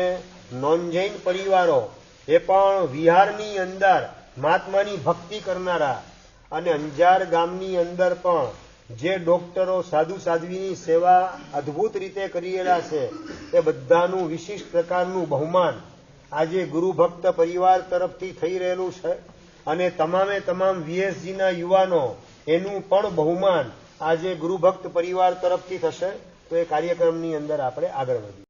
નોન જૈન પરિવારો એ પણ વિહારની અંદર મહાત્માની ભક્તિ કરનારા અને અંજાર ગામની અંદર પણ જે ડોક્ટરો સાધુ સાધ્વીની સેવા અદ્ભુત રીતે કરી રહેલા છે એ બધાનું વિશિષ્ટ પ્રકારનું બહુમાન આજે ગુરુ ભક્ત પરિવાર તરફથી થઈ રહેલું છે અને તમામે તમામ વીએસજીના યુવાનો એનું પણ બહુમાન આજે ગુરુ ભક્ત પરિવાર તરફથી થશે. તો એ કાર્યક્રમની અંદર આપણે આગળ વધીએ.